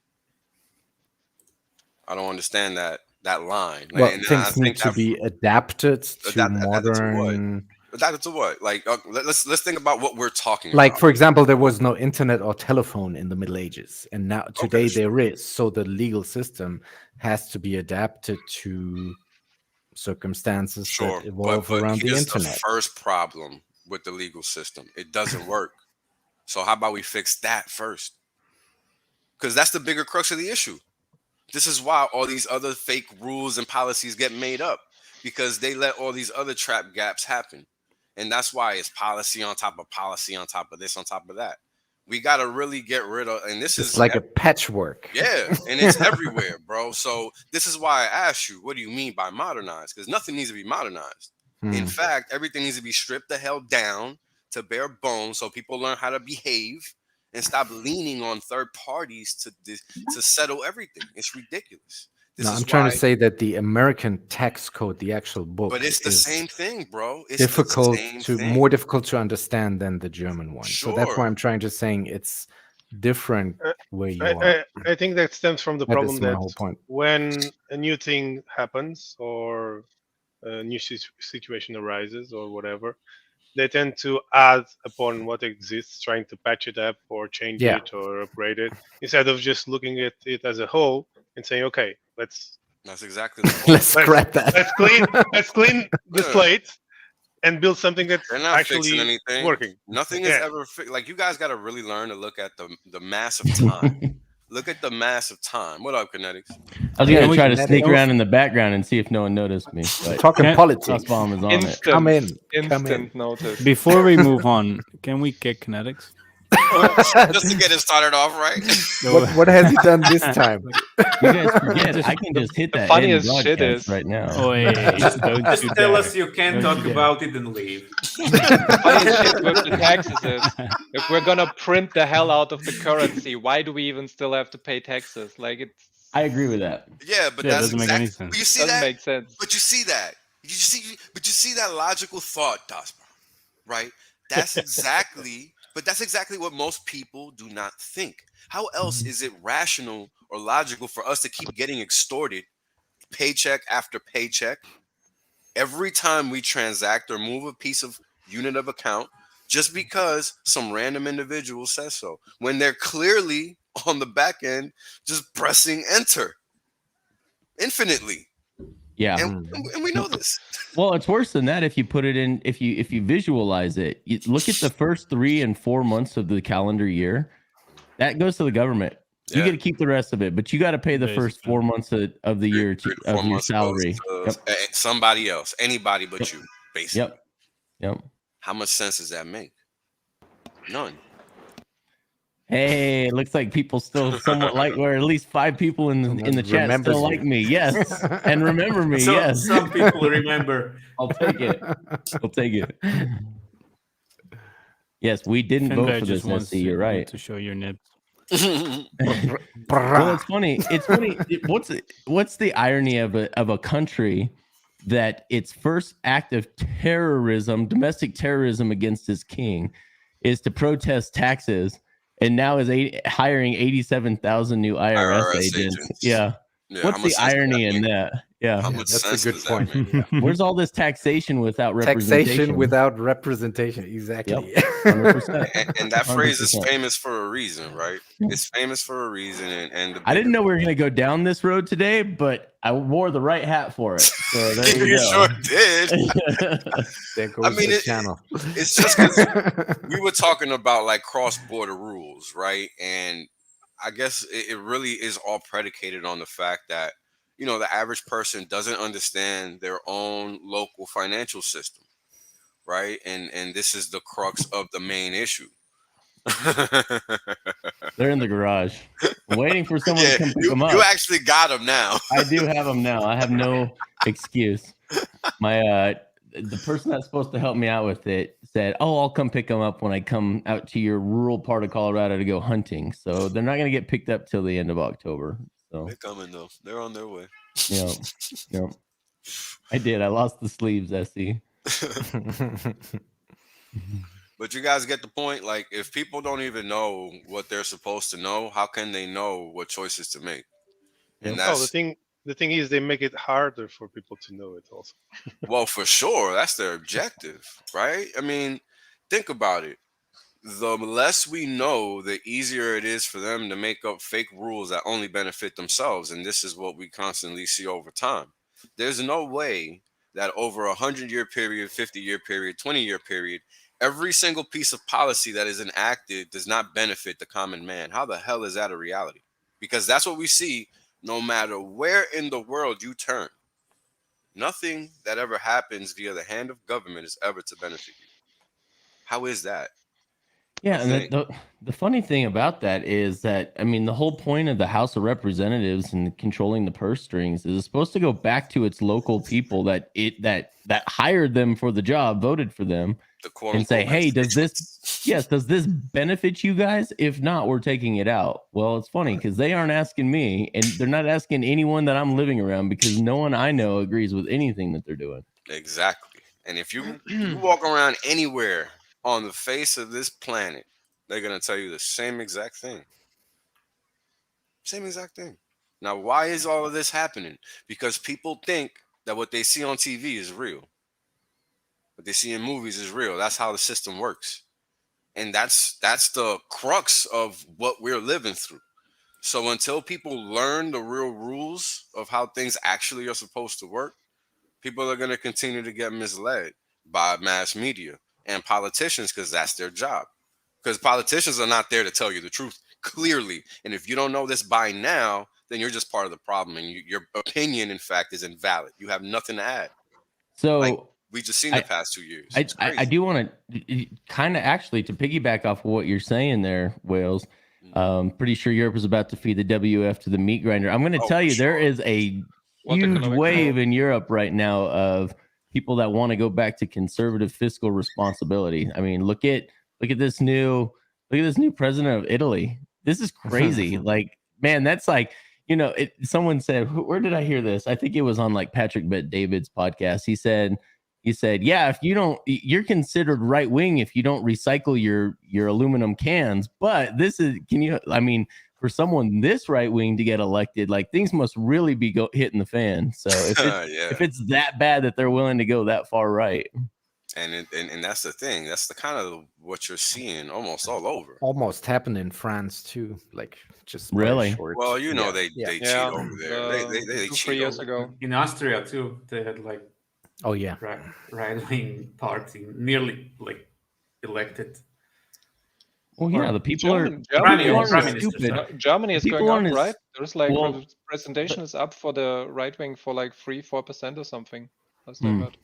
E: I don't understand that line.
C: Well, things need to be adapted to modern.
E: Adapted to what? Like, let's think about what we're talking about.
C: Like, for example, there was no internet or telephone in the Middle Ages, and now today there is. So the legal system has to be adapted to circumstances that evolve around the internet.
E: The first problem with the legal system, it doesn't work. So how about we fix that first? Because that's the bigger crux of the issue. This is why all these other fake rules and policies get made up, because they let all these other trap gaps happen. And that's why it's policy on top of policy on top of this on top of that. We got to really get rid of, and this is
C: like a patchwork.
E: Yeah, and it's everywhere, bro. So this is why I asked you, what do you mean by modernized? Because nothing needs to be modernized. In fact, everything needs to be stripped the hell down to bare bones so people learn how to behave and stop leaning on third parties to settle everything. It's ridiculous.
C: I'm trying to say that the American tax code, the actual book,
E: but it's the same thing, bro. It's
C: more difficult to understand than the German one. Sure. So that's why I'm trying to saying it's different where you are.
F: I think that stems from the problem that when a new thing happens or a new situation arises or whatever, they tend to add upon what exists, trying to patch it up or change it or upgrade it, instead of just looking at it as a whole and saying, okay,
E: that's exactly the point.
C: Let's scrap that.
F: Let's clean the slate and build something that's actually working.
E: Nothing is ever like, you guys got to really learn to look at the mass of time. Look at the mass of time. What up, Kinetics?
G: I was going to try to sneak around in the background and see if no one noticed me.
C: Talking politics.
G: Bomb is on
C: Come in.
A: Instant notice.
D: Before we move on, can we kick Kinetics?
E: Just to get it started off right.
C: What has he done this time?
G: You guys forget, I can just hit that end
A: funniest shit
G: broadcast
A: is-
G: right now.
D: Oh, hey, don't
B: Just
D: you
B: tell
D: dare.
B: us you can't
D: Don't
B: talk
D: you dare.
B: about it and leave.
A: Funniest shit with the taxes is, if we're gonna print the hell out of the currency, why do we even still have to pay taxes? Like, it's
G: I agree with that.
E: Yeah, but
D: Yeah, it
E: that's
D: doesn't make any sense.
E: But you see
A: doesn't
E: that?
A: make sense.
E: But you see that? You see that logical thought, Daspa, right? That's exactly. But that's exactly what most people do not think. How else is it rational or logical for us to keep getting extorted, paycheck after paycheck, every time we transact or move a piece of unit of account, just because some random individual says so, when they're clearly on the back end just pressing enter infinitely?
G: Yeah.
E: And we know this.
G: Well, it's worse than that if you put it in, if you visualize it. You look at the first 3 and 4 months of the calendar year. That goes to the government. You
E: Yeah.
G: get to keep the rest of it, but you got to pay the first 4 months of the year of your salary.
E: Yep. Somebody else, anybody but you, basically.
G: Yep.
E: How much sense does that make? None.
G: Hey, it looks like people still somewhat like, or at least 5 people in the chat
C: remembers
G: still
C: you.
G: like me. Yes, and remember me.
B: So,
G: yes,
B: some people remember.
G: I'll take it. I'll take it. Yes, we didn't vote
D: Finbar
G: for
D: just
G: this.
D: wants
G: SC, you're right.
D: to show your nips.
G: Well, it's funny. It's funny. What's the irony of a country that its first act of terrorism, domestic terrorism against its king, is to protest taxes, and now is hiring 87,000 new IRS agents. Yeah. What's the irony in that? Yeah,
C: that's a good point.
G: Where's all this taxation without representation?
C: Taxation without representation, exactly.
G: Yep. 100%.
E: And that phrase is
G: 100%.
E: famous for a reason, right? It's famous for a reason. And
G: I didn't know we were going to go down this road today, but I wore the right hat for it. So there you
E: you
G: go.
E: sure did.
C: There goes
E: I mean,
C: the channel.
E: It's just 'cause we were talking about like cross-border rules, right? And I guess it really is all predicated on the fact that, you know, the average person doesn't understand their own local financial system, right? And this is the crux of the main issue.
G: They're in the garage. I'm waiting for someone to come pick them up.
E: You actually got them now.
G: I do have them now. I have no excuse. My the person that's supposed to help me out with it said, "Oh, I'll come pick them up when I come out to your rural part of Colorado to go hunting." So they're not going to get picked up till the end of October. So
E: They're coming though. They're on their way.
G: yeah, yeah. I did. I lost the sleeves, SE.
E: But you guys get the point. Like, if people don't even know what they're supposed to know, how can they know what choices to make? And
F: Oh, the thing is, they make it harder for people to know it also.
E: well, for sure, that's their objective, right? I mean, think about it. The less we know, the easier it is for them to make up fake rules that only benefit themselves. And this is what we constantly see over time. There's no way that over 100-year period, 50-year period, 20-year period, every single piece of policy that is enacted does not benefit the common man. How the hell is that a reality? Because that's what we see no matter where in the world you turn. Nothing that ever happens via the hand of government is ever to benefit you. How is that?
G: Yeah, and the funny thing about that is that, I mean, the whole point of the House of Representatives and controlling the purse strings is it's supposed to go back to its local people that hired them for the job, voted for them, and say, hey, does this benefit you guys? If not, we're taking it out. Well, it's funny because they aren't asking me, and they're not asking anyone that I'm living around, because no one I know agrees with anything that they're doing.
E: Exactly. And if you walk around anywhere on the face of this planet, they're going to tell you the same exact thing. Same exact thing. Now, why is all of this happening? Because people think that what they see on TV is real. What they see in movies is real. That's how the system works. And that's the crux of what we're living through. So until people learn the real rules of how things actually are supposed to work, people are going to continue to get misled by mass media and politicians, because that's their job. Because politicians are not there to tell you the truth clearly. And if you don't know this by now, then you're just part of the problem. And your opinion, in fact, is invalid. You have nothing to add.
G: So
E: we just seen the past 2 years.
G: I do want to kind of actually to piggyback off of what you're saying there, Wales. Pretty sure Europe is about to feed the WF to the meat grinder. I'm going to tell you, there is a huge wave in Europe right now of people that want to go back to conservative fiscal responsibility. I mean, look at this new president of Italy. This is crazy. Like, man, that's like, you know, someone said, where did I hear this? I think it was on like Patrick Bet-David's podcast. He said, yeah, if you don't, you're considered right wing if you don't recycle your aluminum cans. But this is, I mean, for someone this right wing to get elected, like things must really be hitting the fan. So if it's that bad that they're willing to go that far right.
E: And that's the thing. That's the kind of what you're seeing almost all over.
C: Almost happened in France too. Like just
G: really
C: short.
E: Well, you know, they cheat over there. They
A: 2-3 years ago.
B: In Austria too, they had like right-wing party nearly like elected.
G: Well, yeah, the people
A: Germany
G: aren't
A: stupid. Germany is going up, right? There's like the presentation is up for the right wing for like 3-4% or something. That's like that.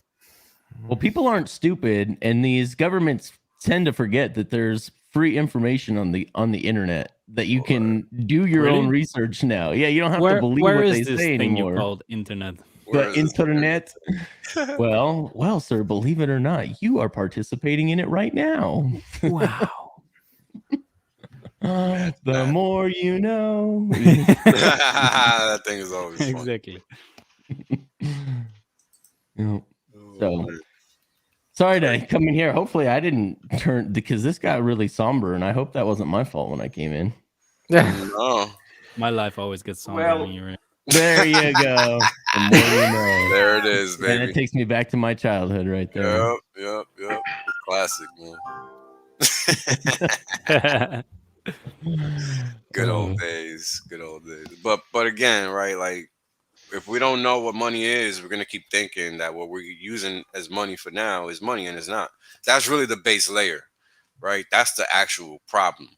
G: Well, people aren't stupid, and these governments tend to forget that there's free information on the internet that you can do your own research now. Yeah, you don't have to believe what they say anymore.
D: Called internet.
G: The internet. well, sir, believe it or not, you are participating in it right now.
D: Wow.
G: The more you know.
E: That thing is always fun.
D: Exactly.
G: So sorry to come in here. Hopefully I didn't turn, because this got really somber, and I hope that wasn't my fault when I came in.
E: No.
D: My life always gets somber when you're in.
G: There you go. The more you know.
E: There it is, baby.
G: And it takes me back to my childhood right there.
E: Yep. Classic, man. Good old days. But again, right, like, if we don't know what money is, we're going to keep thinking that what we're using as money for now is money, and it's not. That's really the base layer, right? That's the actual problem.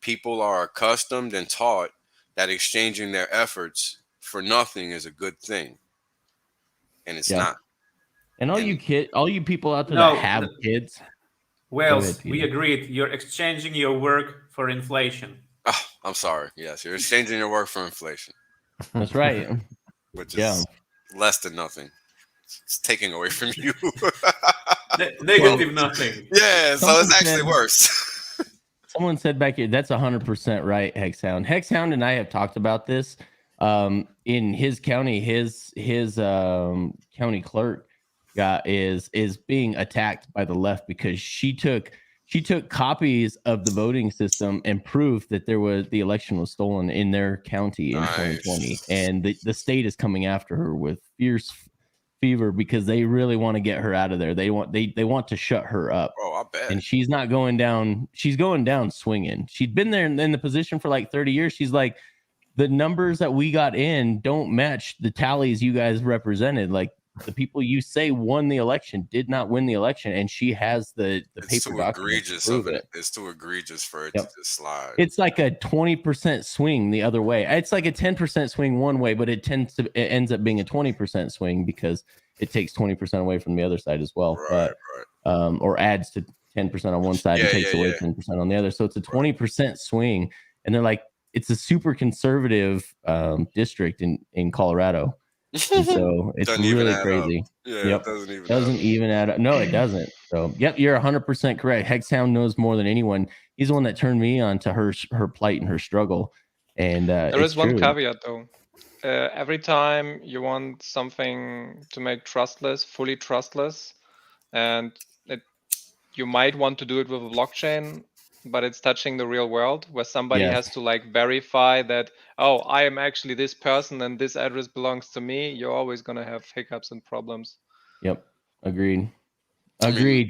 E: People are accustomed and taught that exchanging their efforts for nothing is a good thing, and it's not.
G: And all you people out there that have kids.
B: Well, we agreed. You're exchanging your work for inflation.
E: Oh, I'm sorry. Yes, you're exchanging your work for inflation.
G: That's right.
E: Which is less than nothing. It's taking away from you.
B: Negative nothing.
E: Yeah, so it's actually worse.
G: Someone said back here, that's 100% right, Hexhound. Hexhound and I have talked about this. In his county, his county clerk is being attacked by the left because she took copies of the voting system and proof that the election was stolen in their county in 2020, and the state is coming after her with fierce fever because they really want to get her out of there. They want to shut her up.
E: Oh, I bet.
G: And she's not going down. She's going down swinging. She'd been there in the position for like 30 years. She's like, the numbers that we got in don't match the tallies you guys represented. Like, the people you say won the election did not win the election, and she has the paper documents to prove it.
E: It's too egregious for it to just slide.
G: It's like a 20% swing the other way. It's like a 10% swing one way, but it ends up being a 20% swing because it takes 20% away from the other side as well.
E: Right.
G: Or adds to 10% on one side and takes away 10% on the other. So it's a 20% swing, and they're like, it's a super conservative district in Colorado. And so it's really crazy.
E: Yeah, it doesn't
G: even add up. No, it doesn't. So, yep, you're 100% correct. Hexhound knows more than anyone. He's the one that turned me on to her plight and her struggle. And
A: there is one caveat though. Every time you want something to make fully trustless, and you might want to do it with a blockchain, but it's touching the real world where somebody has to like verify that, oh, I am actually this person and this address belongs to me. You're always going to have hiccups and problems.
G: Yep. Agreed.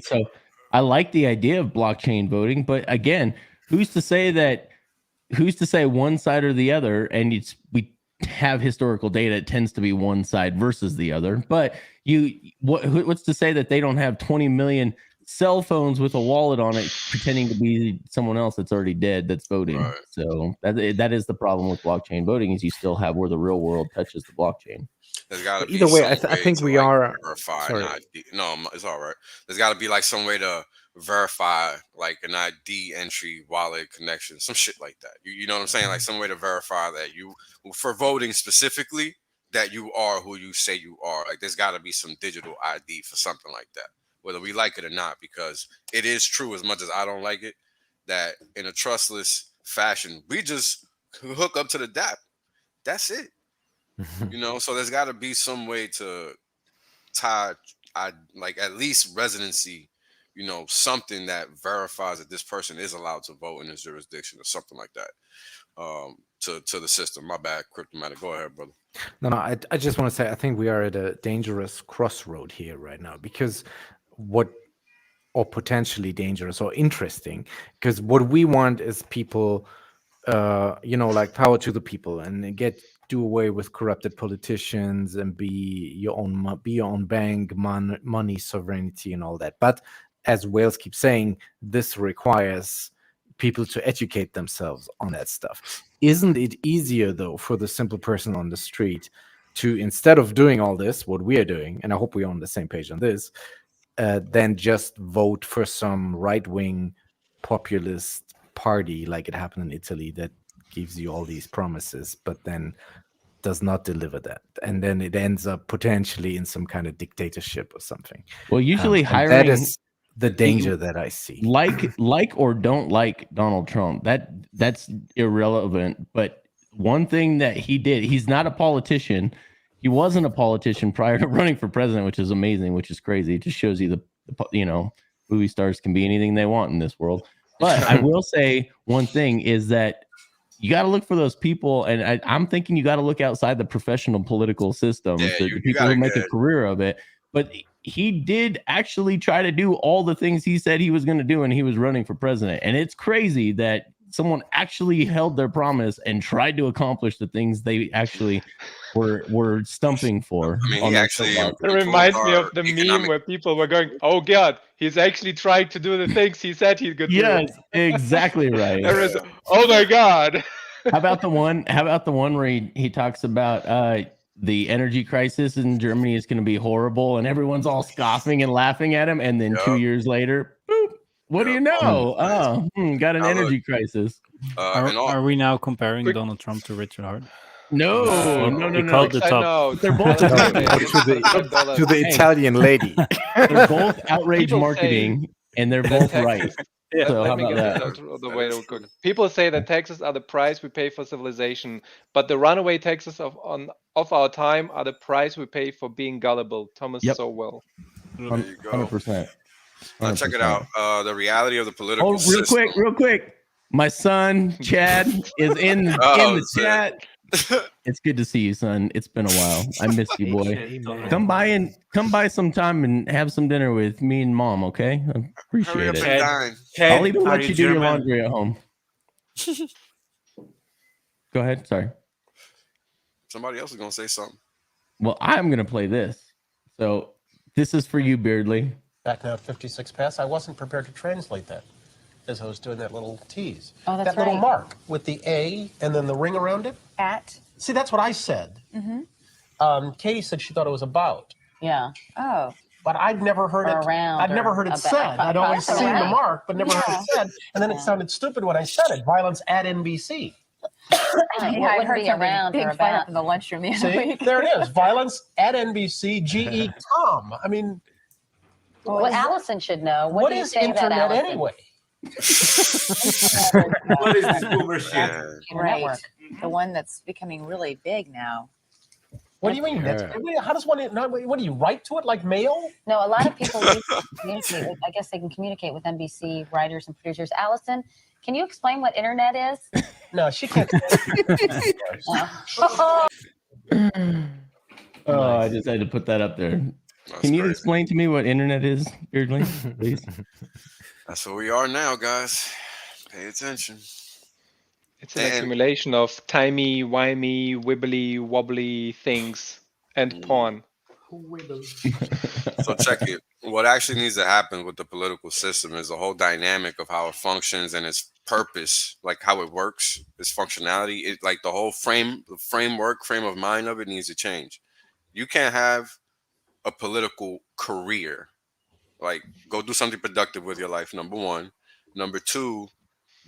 G: So I like the idea of blockchain voting, but again, who's to say one side or the other? And we have historical data. It tends to be one side versus the other, but what's to say that they don't have 20 million cell phones with a wallet on it pretending to be someone else that's already dead that's voting? Right. So that is the problem with blockchain voting, is you still have where the real world touches the blockchain.
E: There's got to be
C: either way,
E: some
C: I
E: way
C: think
E: to
C: we
E: like
C: are.
E: verify
C: Sorry.
E: an ID. No, it's all right. There's got to be like some way to verify like an ID entry, wallet connection, some shit like that. You know what I'm saying? Like some way to verify that you, for voting specifically, that you are who you say you are. Like there's got to be some digital ID for something like that, whether we like it or not, because it is true, as much as I don't like it, that in a trustless fashion, we just hook up to the DApp. That's it. You know, so there's got to be some way to tie, like at least residency, you know, something that verifies that this person is allowed to vote in this jurisdiction or something like that, to the system. My bad, Cryptomatic. Go ahead, brother.
C: No, I just want to say I think we are at a dangerous crossroad here right now, because or potentially dangerous or interesting, because what we want is people, like power to the people, and do away with corrupted politicians and be your own bank, money sovereignty and all that. But as Wales keeps saying, this requires people to educate themselves on that stuff. Isn't it easier though for the simple person on the street to, instead of doing all this, what we are doing, and I hope we're on the same page on this, then just vote for some right-wing populist party like it happened in Italy that gives you all these promises, but then does not deliver that, and then it ends up potentially in some kind of dictatorship or something.
G: Well, usually hiring,
C: that is the danger that I see.
G: Like or don't like Donald Trump, that's irrelevant. But one thing that he did, he's not a politician. He wasn't a politician prior to running for president, which is amazing, which is crazy. It just shows you the movie stars can be anything they want in this world. But I will say one thing is that you got to look for those people, and I'm thinking you got to look outside the professional political system, the people who make a career of it. But he did actually try to do all the things he said he was going to do when he was running for president. And it's crazy that someone actually held their promise and tried to accomplish the things they actually were stumping for.
E: I mean, he actually
A: it reminds me of the meme where people were going, "Oh God, he's actually trying to do the things he said he could do."
G: Yes, exactly right.
A: Oh my God.
G: How about the one where he talks about the energy crisis in Germany is going to be horrible, and everyone's all scoffing and laughing at him, and then 2 years later, boop, what do you know? Got an energy crisis.
D: Are we now comparing Donald Trump to Richard Hart?
G: No.
D: Called the top.
G: They're both
C: to the Italian lady.
G: They're both outrage marketing, and they're both right.
A: Yeah,
G: so
A: let me get the way to cook. People say that taxes are the price we pay for civilization, but the runaway taxes of our time are the price we pay for being gullible. Thomas Sowell.
G: 100%.
E: Now check it out. The reality of the political system.
G: Real quick. My son Chad is in the chat. It's good to see you, son. It's been a while. I missed you, boy. Come by sometime and have some dinner with me and mom, okay? I appreciate it. I'll even let you do your laundry at home. Go ahead. Sorry.
E: Somebody else is gonna say something.
G: Well, I'm gonna play this. So this is for you, Beardley.
H: Back now at 56 past, I wasn't prepared to translate that as I was doing that little tease.
I: Oh, that's
H: that little mark with the A and then the ring around it.
I: At.
H: See, that's what I said. Katie said she thought it was about.
I: Yeah. Oh.
H: But I'd never heard it. I'd never heard it said. I'd always seen the mark, but never heard it said. And then it sounded stupid when I said it. Violence at NBC.
I: I heard around or about in the lunchroom the other week.
H: There it is. Violence at NBC. GE Tom. I mean.
I: Well, Allison should know.
H: What is internet anyway?
B: What is this boomer shit?
I: Right. The one that's becoming really big now.
H: What do you mean? How does one? What do you write to it like mail?
I: No, a lot of people communicate. I guess they can communicate with NBC writers and producers. Allison, can you explain what internet is?
H: No, she can't.
G: I just had to put that up there. Can you explain to me what internet is, Beardley, please?
E: That's where we are now, guys. Pay attention.
A: It's an accumulation of timey-wimey, wibbly-wobbly things and porn.
E: So check it. What actually needs to happen with the political system is the whole dynamic of how it functions and its purpose, like how it works, its functionality. It like the whole frame of mind of it needs to change. You can't have a political career. Like, go do something productive with your life, number one. Number two,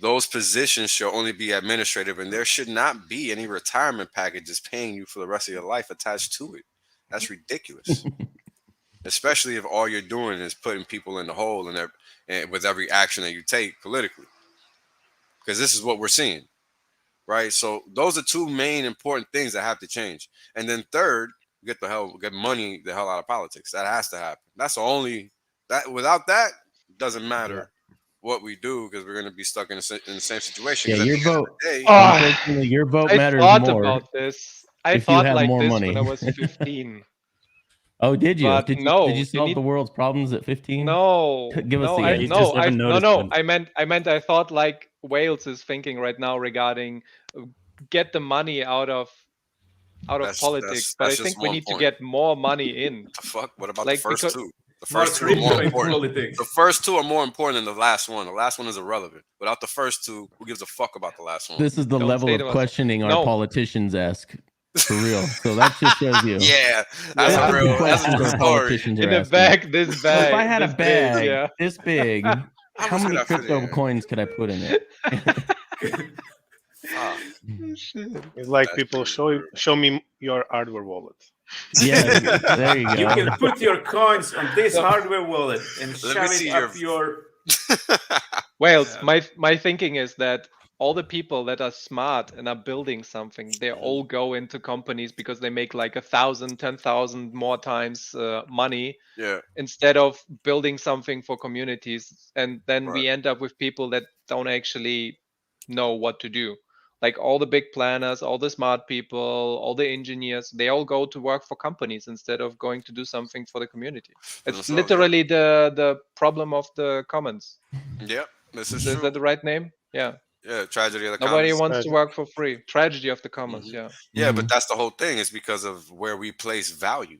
E: those positions should only be administrative, and there should not be any retirement packages paying you for the rest of your life attached to it. That's ridiculous. Especially if all you're doing is putting people in the hole and with every action that you take politically. Because this is what we're seeing, right? So those are two main important things that have to change. And then third, get money the hell out of politics. That has to happen. That's the only that. Without that, it doesn't matter what we do, because we're going to be stuck in the same situation.
G: Yeah, your vote.
E: Unfortunately,
G: your vote matters
A: more. I thought
G: more
A: about this. I thought like this when I was 15.
G: Oh, did you?
A: But
G: did you,
A: no,
G: did you solve the world's problems at 15?
A: No.
G: Give us the
A: I meant I thought like Wales is thinking right now regarding get the money out of politics, but I think we need to get more money in.
E: The fuck? What about the first two? The first two are more important. The first two are more important than the last one. The last one is irrelevant. Without the first two, who gives a fuck about the last one?
G: This is the level of questioning our politicians ask. For real. So that just shows you.
E: Yeah, that's a real story.
A: In the bag, this bag.
G: So if I had a bag this big, how many crypto coins could I put in it?
F: It's like people show me your hardware wallet.
G: Yeah, there you go.
B: You can put your coins on this hardware wallet and shove it up your.
A: Wales, my thinking is that all the people that are smart and are building something, they all go into companies because they make like 1,000, 10,000 more times money instead of building something for communities. And then we end up with people that don't actually know what to do. Like all the big planners, all the smart people, all the engineers, they all go to work for companies instead of going to do something for the community. It's literally the problem of the commons.
E: Yeah, this is
A: Is that the right name? Yeah.
E: Yeah, tragedy of the commons.
A: Nobody wants to work for free. Tragedy of the commons,
E: Yeah, but that's the whole thing. It's because of where we place value,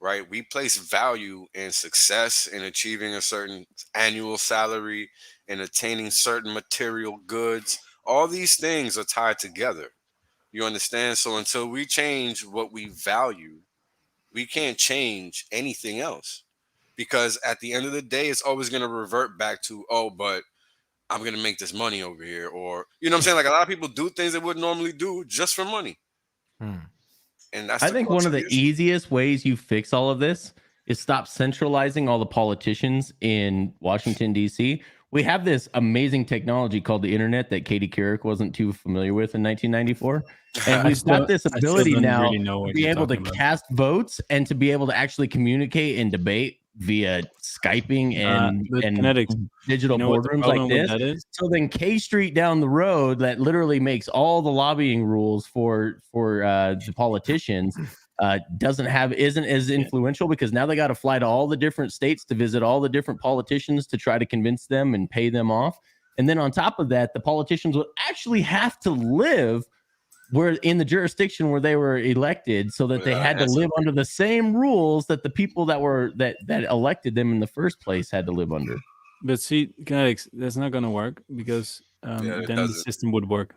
E: right? We place value in success, in achieving a certain annual salary, in attaining certain material goods. All these things are tied together. You understand? So until we change what we value, we can't change anything else. Because at the end of the day, it's always going to revert back to, but I'm going to make this money over here. Or, you know what I'm saying? Like a lot of people do things they wouldn't normally do just for money. And that's
G: I think one of the easiest ways you fix all of this is stop centralizing all the politicians in Washington, D.C. We have this amazing technology called the internet that Katie Couric wasn't too familiar with in 1994. And we've got this ability now to be able to cast votes and to be able to actually communicate and debate via Skyping and digital boardrooms like this. So then K Street down the road that literally makes all the lobbying rules for the politicians isn't as influential, because now they got to fly to all the different states to visit all the different politicians to try to convince them and pay them off. And then on top of that, the politicians would actually have to live in the jurisdiction where they were elected, so that they had to live under the same rules that the people that elected them in the first place had to live under.
D: But see, Kinetics, that's not going to work, because then the system would work.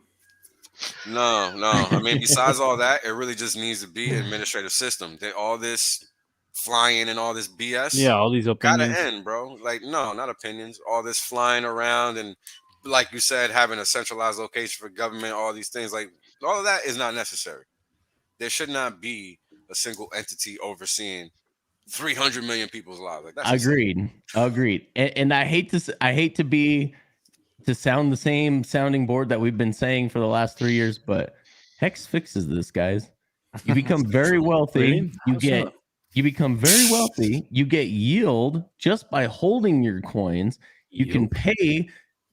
E: No. I mean, besides all that, it really just needs to be an administrative system. All this flying and all this BS.
D: Yeah, all these opinions.
E: Gotta end, bro. Like, no, not opinions. All this flying around and, like you said, having a centralized location for government, all these things, like, all of that is not necessary. There should not be a single entity overseeing 300 million people's lives. Like, that's
G: Agreed. And I hate to sound the same sounding board that we've been saying for the last 3 years, but Hex fixes this, guys. You become very wealthy. You become very wealthy. You get yield just by holding your coins. You can pay.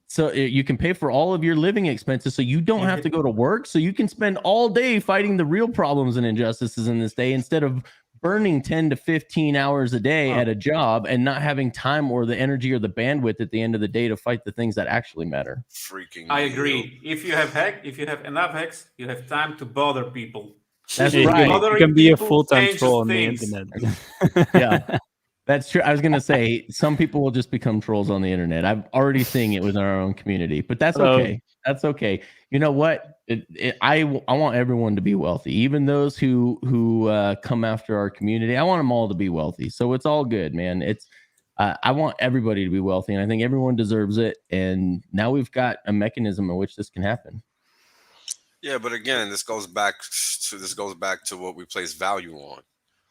G: So you can pay for all of your living expenses, so you don't have to go to work. So you can spend all day fighting the real problems and injustices in this day, instead of burning 10 to 15 hours a day at a job and not having time or the energy or the bandwidth at the end of the day to fight the things that actually matter.
B: I agree. If you have enough Hex, you have time to bother people.
G: That's right.
D: You can be a full-time troll on the internet.
G: Yeah. That's true. I was going to say, some people will just become trolls on the internet. I'm already seeing it within our own community, but that's okay. That's okay. You know what? I want everyone to be wealthy, even those who come after our community. I want them all to be wealthy, so it's all good, man. It's I want everybody to be wealthy, and I think everyone deserves it. And now we've got a mechanism in which this can happen.
E: Yeah, but again, this goes back to what we place value on,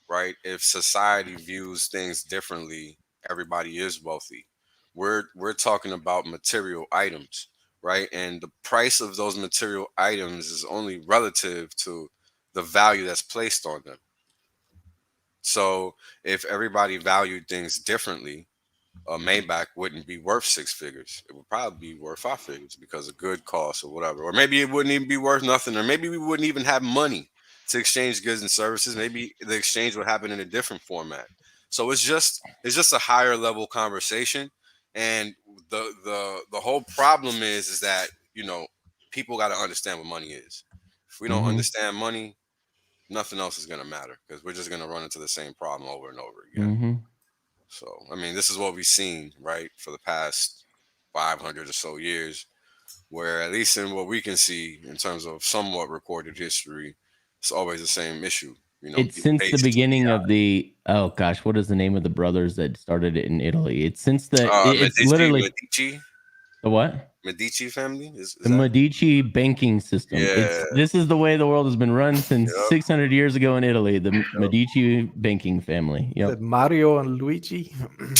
E: right? If society views things differently, everybody is wealthy. We're talking about material items, right? And the price of those material items is only relative to the value that's placed on them. So if everybody valued things differently, a Maybach wouldn't be worth 6 figures. It would probably be worth 5 figures because of good costs or whatever. Or maybe it wouldn't even be worth nothing. Or maybe we wouldn't even have money to exchange goods and services. Maybe the exchange would happen in a different format. So it's just a higher level conversation. And the whole problem is that, people got to understand what money is. If we don't understand money, nothing else is going to matter because we're just going to run into the same problem over and over again. So, I mean, this is what we've seen, right, for the past 500 or so years, where at least in what we can see in terms of somewhat recorded history, it's always the same issue.
G: It's since the beginning of the, oh gosh, what is the name of the brothers that started it in Italy? It's since the, it's literally
E: Medici.
G: The what?
E: Medici family? Is
G: the Medici banking system.
E: Yeah.
G: This is the way the world has been run since 600 years ago in Italy. The Medici banking family. Yep.
C: Mario and Luigi.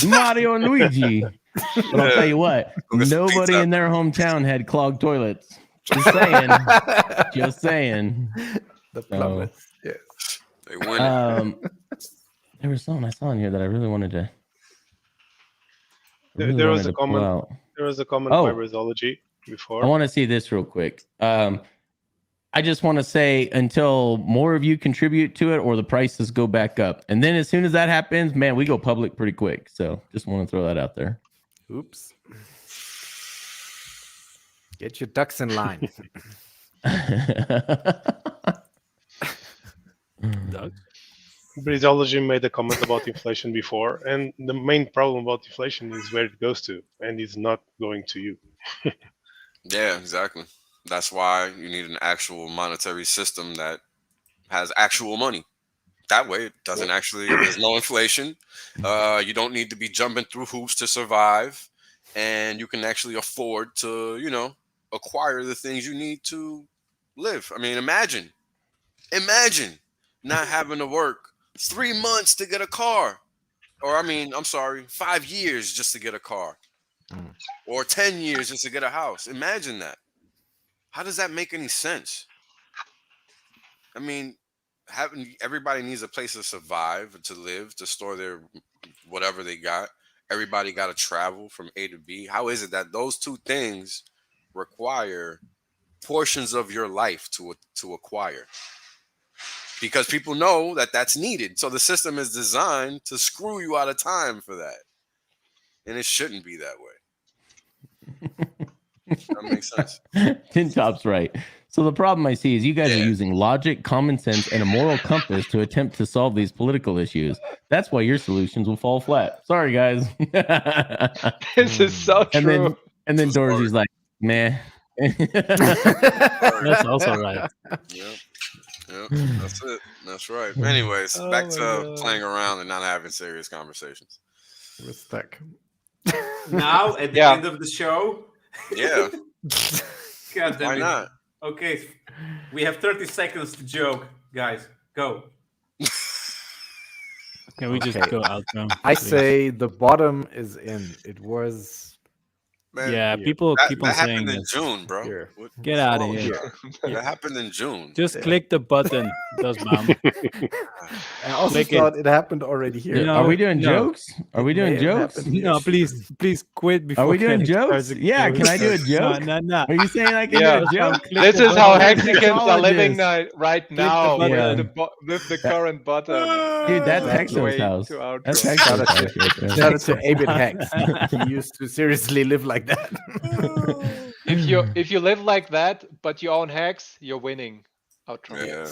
G: Mario and Luigi. But I'll tell you what, nobody in their hometown had clogged toilets. Just saying. Just saying.
C: The plumbers. Yes.
E: They win.
G: There was something I saw in here that I really wanted to.
F: There was a comment. There was a comment by Rizology before.
G: I want to see this real quick. I just want to say until more of you contribute to it or the prices go back up. And then as soon as that happens, man, we go public pretty quick. So just want to throw that out there.
C: Oops. Get your ducks in line.
F: Brizology made a comment about inflation before, and the main problem about inflation is where it goes to, and it's not going to you.
E: Yeah, exactly. That's why you need an actual monetary system that has actual money. That way, it doesn't actually, there's no inflation. You don't need to be jumping through hoops to survive, and you can actually afford to, acquire the things you need to live. I mean, imagine not having to work 3 months to get a car, or 5 years just to get a car, or 10 years just to get a house. Imagine that. How does that make any sense? I mean, everybody needs a place to survive, to live, to store their whatever they got. Everybody got to travel from A to B. How is it that those two things require portions of your life to acquire? Because people know that that's needed. So the system is designed to screw you out of time for that. And it shouldn't be that way. That makes sense.
G: Tin Top's right. So the problem I see is you guys are using logic, common sense, and a moral compass to attempt to solve these political issues. That's why your solutions will fall flat. Sorry, guys.
A: This is so true.
G: And then Dorothy's like, meh.
D: That's also right.
E: Yep. Yep, that's it. That's right. Anyways, back to playing around and not having serious conversations.
C: We're stuck.
B: Now, at the end of the show?
E: Yeah.
B: God damn
E: Why
B: it.
E: not?
B: Okay, we have 30 seconds to joke. Guys, go.
D: Can we just go out now?
C: I say the bottom is in. It was...
E: Man,
D: yeah, people keep on
E: that
D: saying
E: happened in
D: this.
E: June, bro.
D: Get out of here.
E: That happened in June.
D: Just click the button. Das Mom.
C: I also thought it happened already here.
G: Are we doing jokes? Are we doing jokes?
D: No, please quit before.
G: Are we doing jokes? Yeah, can I do a joke?
D: No.
G: Are you saying I can do a joke?
A: This is how Hexicans are living right now with the current button.
G: Dude, that's Hexo's house. That's Hexo's house.
C: Shout out to 8-bit Hex. He used to seriously live like that.
A: If you live like that, but you own Hex, you're winning. Outro.
E: Yeah.